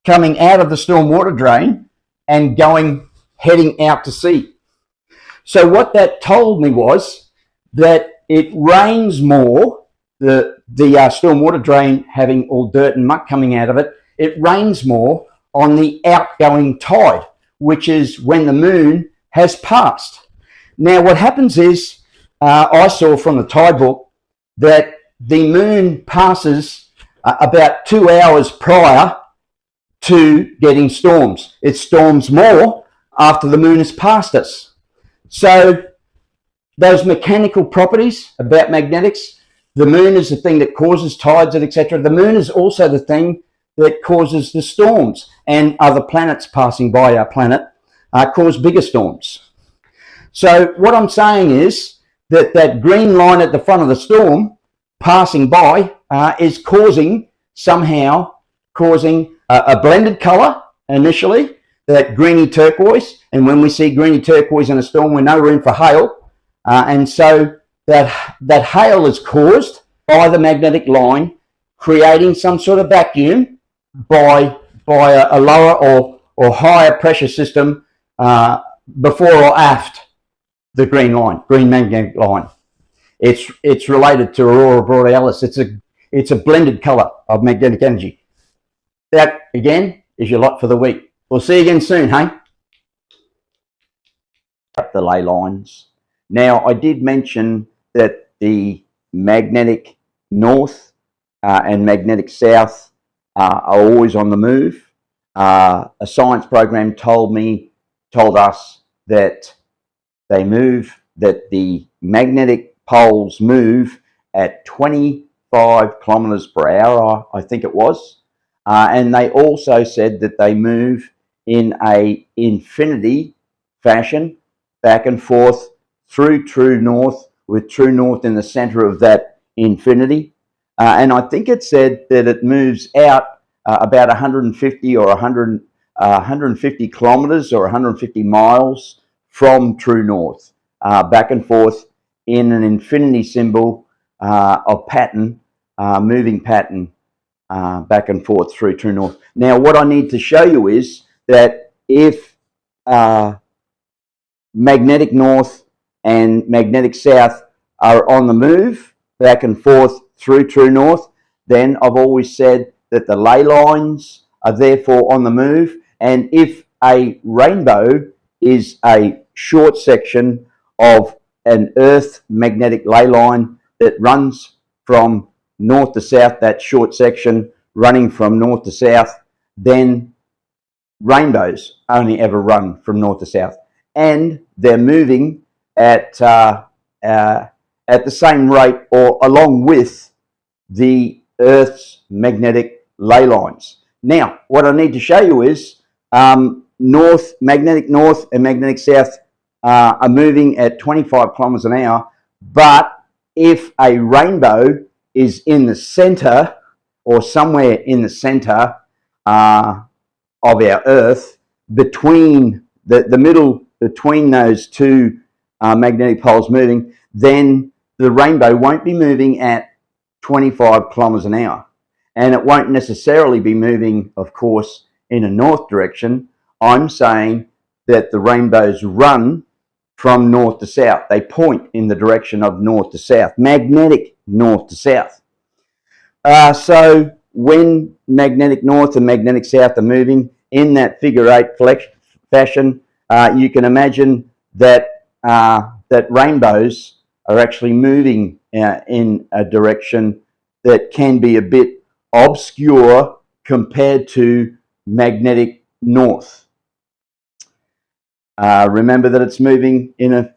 coming out of the storm water drain and heading out to sea. So what that told me was that it rains more, the storm water drain having all dirt and muck coming out of it, it rains more on the outgoing tide, which is when the moon has passed. Now what happens is, I saw from the tide book that the moon passes about 2 hours prior to getting storms. It storms more after the moon has passed us. So those mechanical properties about magnetics, the moon is the thing that causes tides, etc. The moon is also the thing that causes the storms, and other planets passing by our planet cause bigger storms. So what I'm saying is that that green line at the front of the storm passing by is somehow causing a blended color initially, that greeny turquoise, and when we see greeny turquoise in a storm, we know we're in for hail, and so that hail is caused by the magnetic line creating some sort of vacuum by a lower or higher pressure system before or aft the green magnetic line. It's related to Aurora Borealis. It's a blended color of magnetic energy. That again is your lot for the week. We'll see you again soon, hey? The ley lines. Now, I did mention that the magnetic north and magnetic south are always on the move. A science program told us that that the magnetic poles move at 25 kilometers per hour, I think it was. And they also said that they move in a infinity fashion, back and forth through true north, with true north in the center of that infinity. And I think it said that it moves out about 150 or 150 kilometers or 150 miles from true north, back and forth in an infinity symbol of pattern, moving pattern, back and forth through true north. Now, what I need to show you is that if magnetic north and magnetic south are on the move back and forth through true north, then I've always said that the ley lines are therefore on the move. And if a rainbow is a short section of an Earth magnetic ley line that runs from north to south, that short section running from north to south, then rainbows only ever run from north to south, and they're moving at the same rate or along with the Earth's magnetic ley lines. Now, what I need to show you is magnetic north and magnetic south are moving at 25 kilometers an hour, but if a rainbow is in the center or somewhere in the center of our Earth, between the middle between those two magnetic poles moving, then the rainbow won't be moving at 25 kilometers an hour. And it won't necessarily be moving, of course, in a north direction. I'm saying that the rainbows run from north to south. They point in the direction of north to south, magnetic north to south. So when magnetic north and magnetic south are moving in that figure 8 fashion, you can imagine that that rainbows are actually moving in a direction that can be a bit obscure compared to magnetic north. Remember that it's moving in a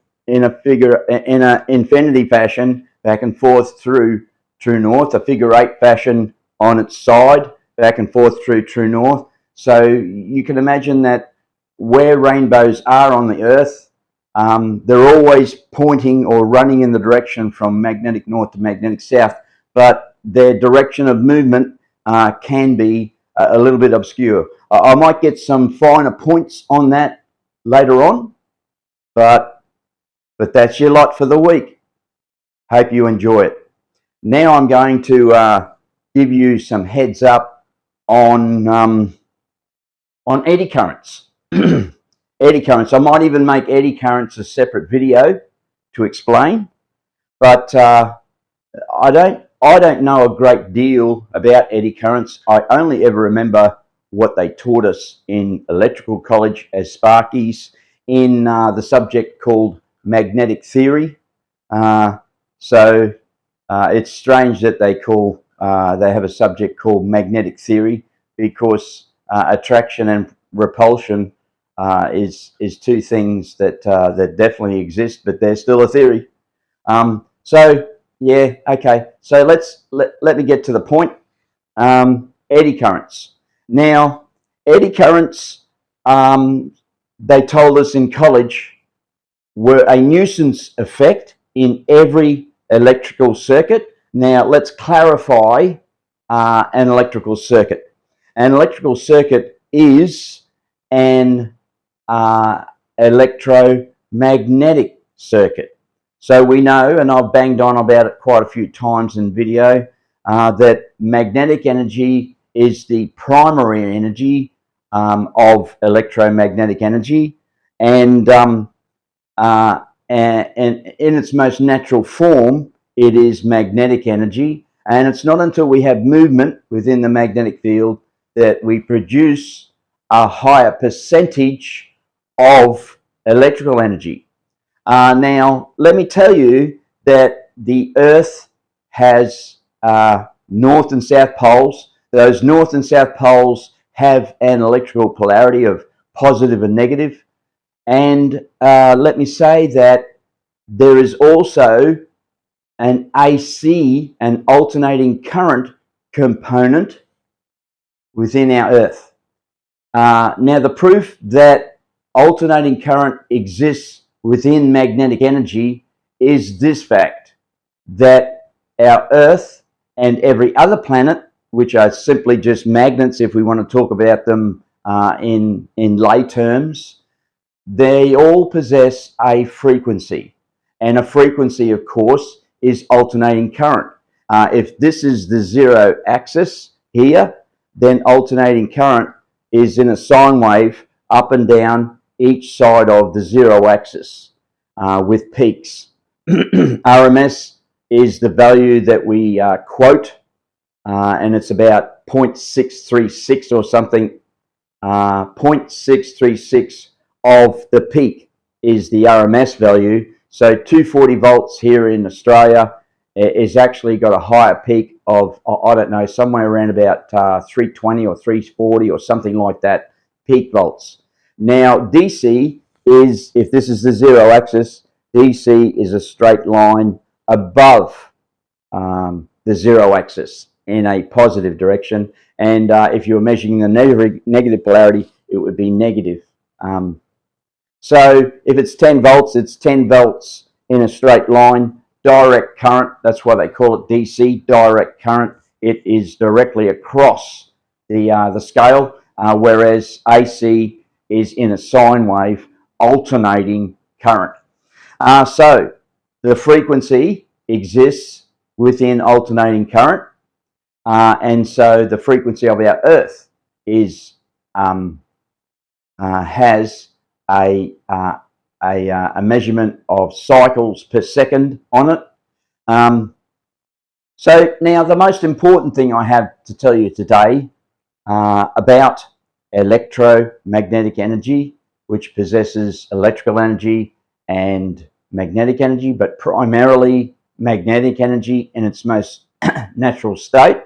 infinity fashion back and forth through true north, a figure 8 fashion on its side back and forth through true north. So you can imagine that where rainbows are on the Earth, they're always pointing or running in the direction from magnetic north to magnetic south, but their direction of movement can be a little bit obscure. I might get some finer points on that later on, but that's your lot for the week. Hope you enjoy it. Now I'm going to give you some heads up on eddy currents. Eddy currents. I might even make eddy currents a separate video to explain, but I don't know a great deal about eddy currents. I only ever remember what they taught us in electrical college as Sparkies in the subject called magnetic theory. So it's strange that they have a subject called magnetic theory, because attraction and repulsion is two things that definitely exist, but they're still a theory. So yeah, okay. So let me get to the point. Eddy currents. Now, eddy currents, they told us in college, were a nuisance effect in every electrical circuit. Now, let's clarify an electrical circuit. An electrical circuit is an electromagnetic circuit. So we know, and I've banged on about it quite a few times in video, that magnetic energy is the primary energy of electromagnetic energy, and in its most natural form, it is magnetic energy. And it's not until we have movement within the magnetic field that we produce a higher percentage of electrical energy. Now, let me tell you that the Earth has north and south poles. Those north and south poles have an electrical polarity of positive and negative. And let me say that there is also an AC, an alternating current component within our Earth. Now, the proof that alternating current exists within magnetic energy is this fact, that our Earth and every other planet, which are simply just magnets if we want to talk about them in lay terms, they all possess a frequency. And a frequency, of course, is alternating current. If this is the zero axis here, then alternating current is in a sine wave up and down each side of the zero axis with peaks. RMS is the value that we quote, and it's about 0.636 or something. 0.636 of the peak is the RMS value. So 240 volts here in Australia is actually got a higher peak of, I don't know, somewhere around about 320 or 340 or something like that, peak volts. Now, DC is, if this is the zero axis, DC is a straight line above the zero axis in a positive direction. And if you were measuring the negative polarity, it would be negative. So if it's 10 volts, it's 10 volts in a straight line. Direct current, that's why they call it DC, direct current. It is directly across the scale, whereas AC is in a sine wave, alternating current. So the frequency exists within alternating current, and so the frequency of our Earth is has a measurement of cycles per second on it. So now the most important thing I have to tell you today about electromagnetic energy, which possesses electrical energy and magnetic energy, but primarily magnetic energy in its most natural state.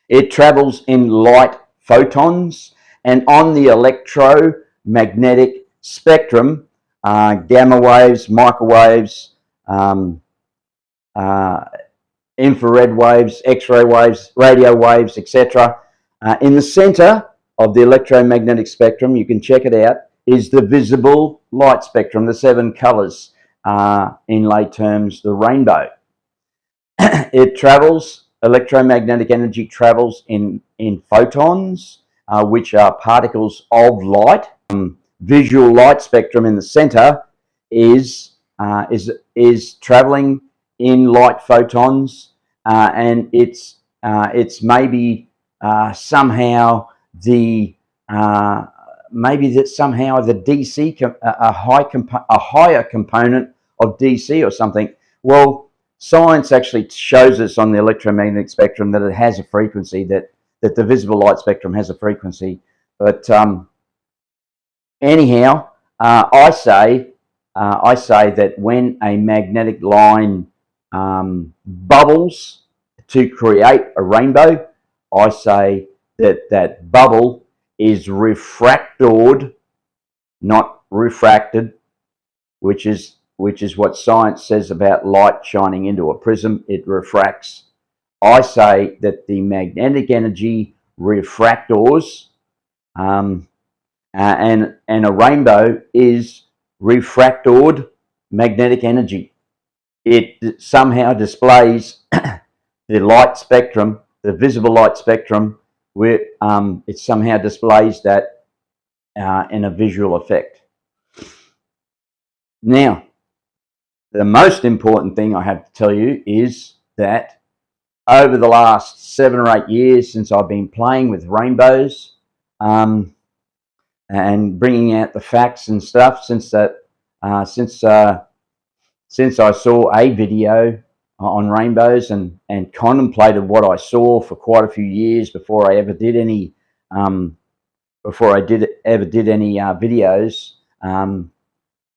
It travels in light photons, and on the electromagnetic spectrum, gamma waves, microwaves, infrared waves, X-ray waves, radio waves, etc. In the center of the electromagnetic spectrum, you can check it out, is the visible light spectrum, the 7 colors, in lay terms, the rainbow. It travels, electromagnetic energy travels in photons, which are particles of light. Visual light spectrum in the center is traveling in light photons, and it's maybe somehow the DC a higher component of DC or something. Well, science actually shows us on the electromagnetic spectrum that it has a frequency, that the visible light spectrum has a frequency. But anyhow, I say that when a magnetic line bubbles to create a rainbow, I say that bubble is refractored, not refracted, which is what science says about light shining into a prism. It refracts. I say that the magnetic energy refractors, and a rainbow is refractored magnetic energy. It somehow displays the light spectrum, the visible light spectrum, where it somehow displays that in a visual effect. Now, the most important thing I have to tell you is that over the last 7 or 8 years since I've been playing with rainbows and bringing out the facts and stuff, since I saw a video on rainbows and contemplated what I saw for quite a few years before I ever did any videos.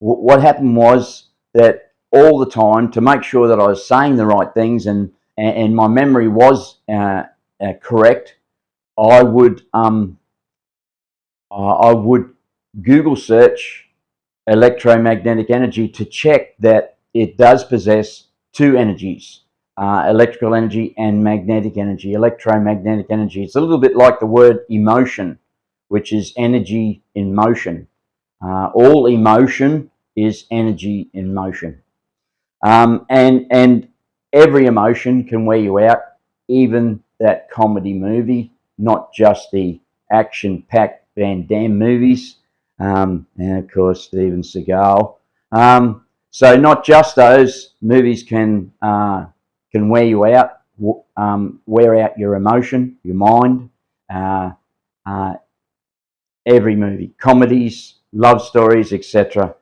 what happened was that all the time, to make sure that I was saying the right things and my memory was correct, I would Google search electromagnetic energy to check that it does possess two energies, electrical energy and magnetic energy. Electromagnetic energy, it's a little bit like the word emotion, which is energy in motion. All emotion is energy in motion. And every emotion can wear you out, even that comedy movie, not just the action-packed Van Damme movies, and of course Steven Seagal. So not just those movies can wear you out, wear out your emotion, your mind. Every movie, comedies, love stories, etc.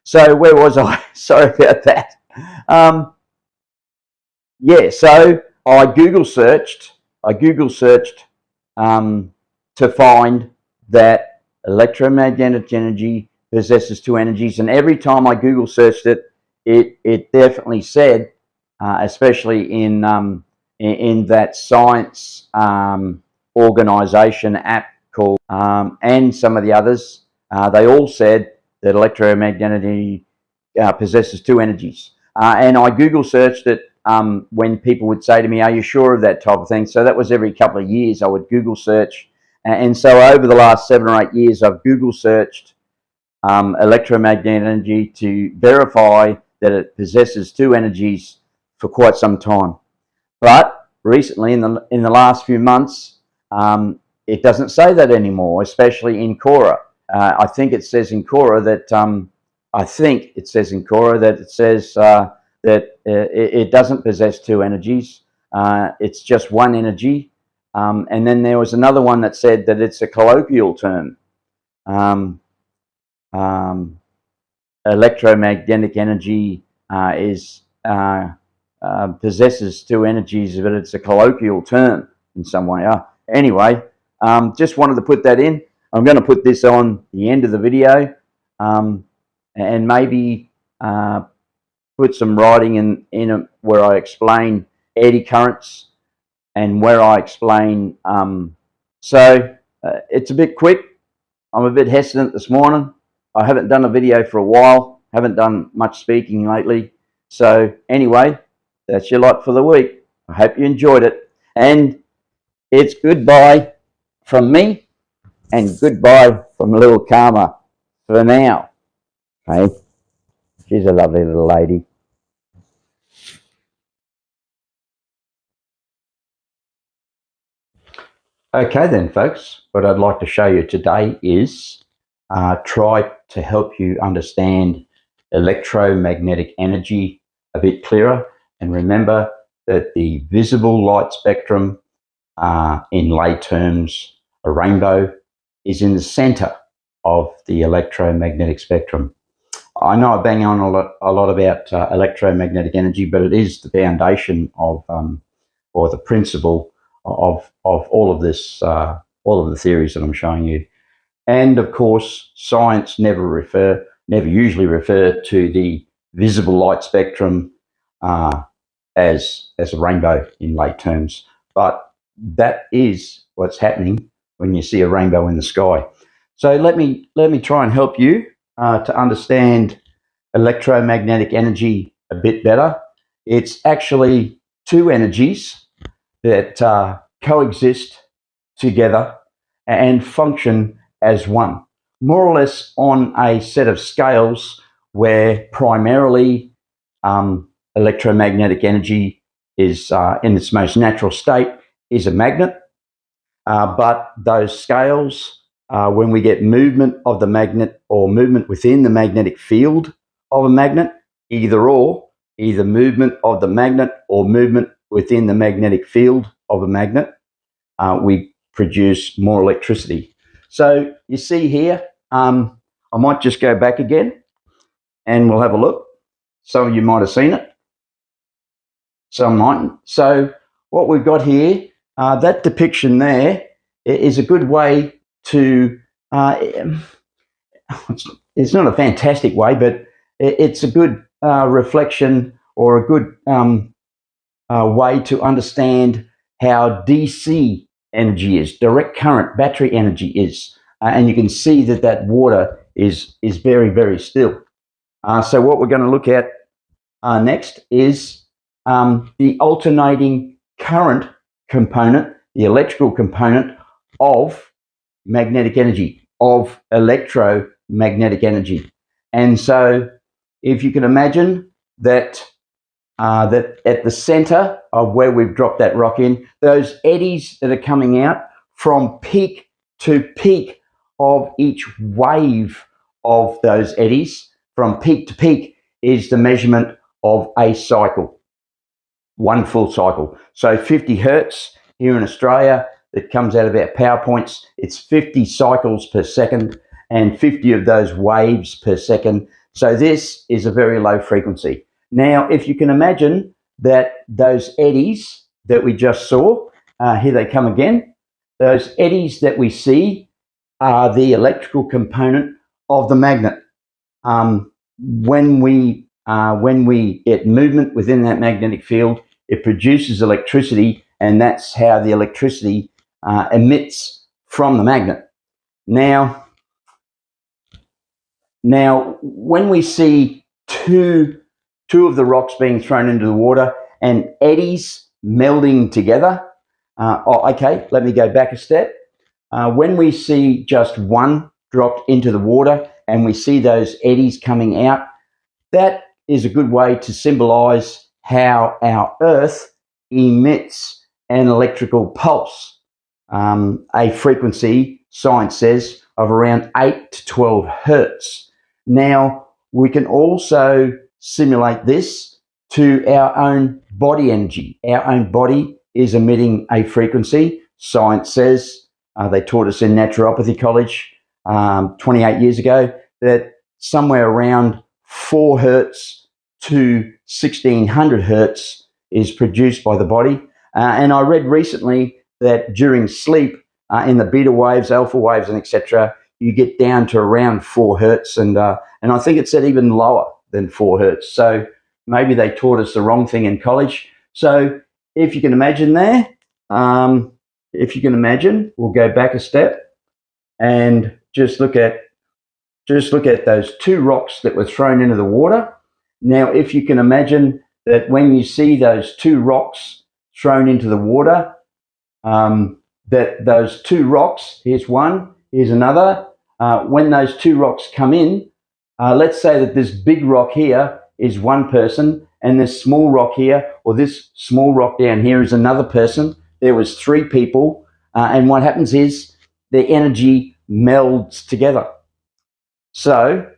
So where was I? Sorry about that. Yeah, so I Google searched to find that electromagnetic energy possesses two energies, and every time I Google searched it, it definitely said, especially in that science organization app called, and some of the others, they all said that electromagnetic energy possesses two energies. And I Google searched it when people would say to me, "Are you sure of that?" type of thing. So that was every couple of years I would Google search. And so over the last 7 or 8 years, I've Google searched electromagnetic energy to verify that it possesses two energies for quite some time. But recently, in the last few months, it doesn't say that anymore, especially in Quora. I think it says in Quora that it doesn't possess two energies. It's just one energy. And then there was another one that said that it's a colloquial term. Electromagnetic energy possesses two energies, but it's a colloquial term in some way. Anyway, just wanted to put that in. I'm going to put this on the end of the video, and maybe put some writing in where I explain eddy currents and where I explain. It's a bit quick. I'm a bit hesitant this morning. I haven't done a video for a while. Haven't done much speaking lately. So anyway, that's your lot for the week. I hope you enjoyed it. And it's goodbye from me and goodbye from little Karma for now. Okay? She's a lovely little lady. Okay then, folks, what I'd like to show you today is try to help you understand electromagnetic energy a bit clearer. And remember that the visible light spectrum, in lay terms, a rainbow, is in the center of the electromagnetic spectrum. I know I bang on a lot about electromagnetic energy, but it is the foundation of, or the principle of all of this, all of the theories that I'm showing you. And of course, science never usually refer to the visible light spectrum as a rainbow in lay terms, but that is what's happening when you see a rainbow in the sky. So let me try and help you to understand electromagnetic energy a bit better. It's actually two energies that coexist together and function as one, more or less on a set of scales where primarily electromagnetic energy is, in its most natural state, is a magnet. But those scales, when we get movement of the magnet or movement within the magnetic field of a magnet, either movement of the magnet or movement within the magnetic field of a magnet, we produce more electricity. So you see here, I might just go back again and we'll have a look. Some of you might have seen it, some mightn't. So what we've got here, that depiction there is a good way to, it's not a fantastic way, but it's a good reflection, or a good way to understand how DC energy is, direct current battery energy is. And you can see that that water is very, very still. So what we're going to look at next is the alternating current component, the electrical component of magnetic energy, of electromagnetic energy. And so if you can imagine that that at the center of where we've dropped that rock in, those eddies that are coming out from peak to peak of each wave of those eddies, from peak to peak, is the measurement of a cycle, one full cycle. So 50 hertz here in Australia, that comes out of our power points, it's 50 cycles per second and 50 of those waves per second. So this is a very low frequency. Now, if you can imagine that those eddies that we just saw, here they come again, those eddies that we see are the electrical component of the magnet. When we get movement within that magnetic field, it produces electricity, and that's how the electricity emits from the magnet. Now, when we see two of the rocks being thrown into the water and eddies melding together, okay, let me go back a step. When we see just one dropped into the water and we see those eddies coming out, that is a good way to symbolize how our Earth emits an electrical pulse, a frequency, science says, of around 8 to 12 hertz. Now, we can also simulate this to our own body energy. Our own body is emitting a frequency. Science says, they taught us in naturopathy college 28 years ago, that somewhere around 4 hertz to 1600 hertz is produced by the body. And I read recently that during sleep, in the beta waves, alpha waves, and etc., you get down to around 4 hertz, and I think it said even lower than 4 hertz. So maybe they taught us the wrong thing in college. So if you can imagine there, we'll go back a step and just look at those two rocks that were thrown into the water. Now, if you can imagine that when you see those two rocks thrown into the water, that those two rocks, here's one, here's another, when those two rocks come in, let's say that this big rock here is one person, and this small rock here, or this small rock down here, is another person. There was 3 people, and what happens is the energy melds together. So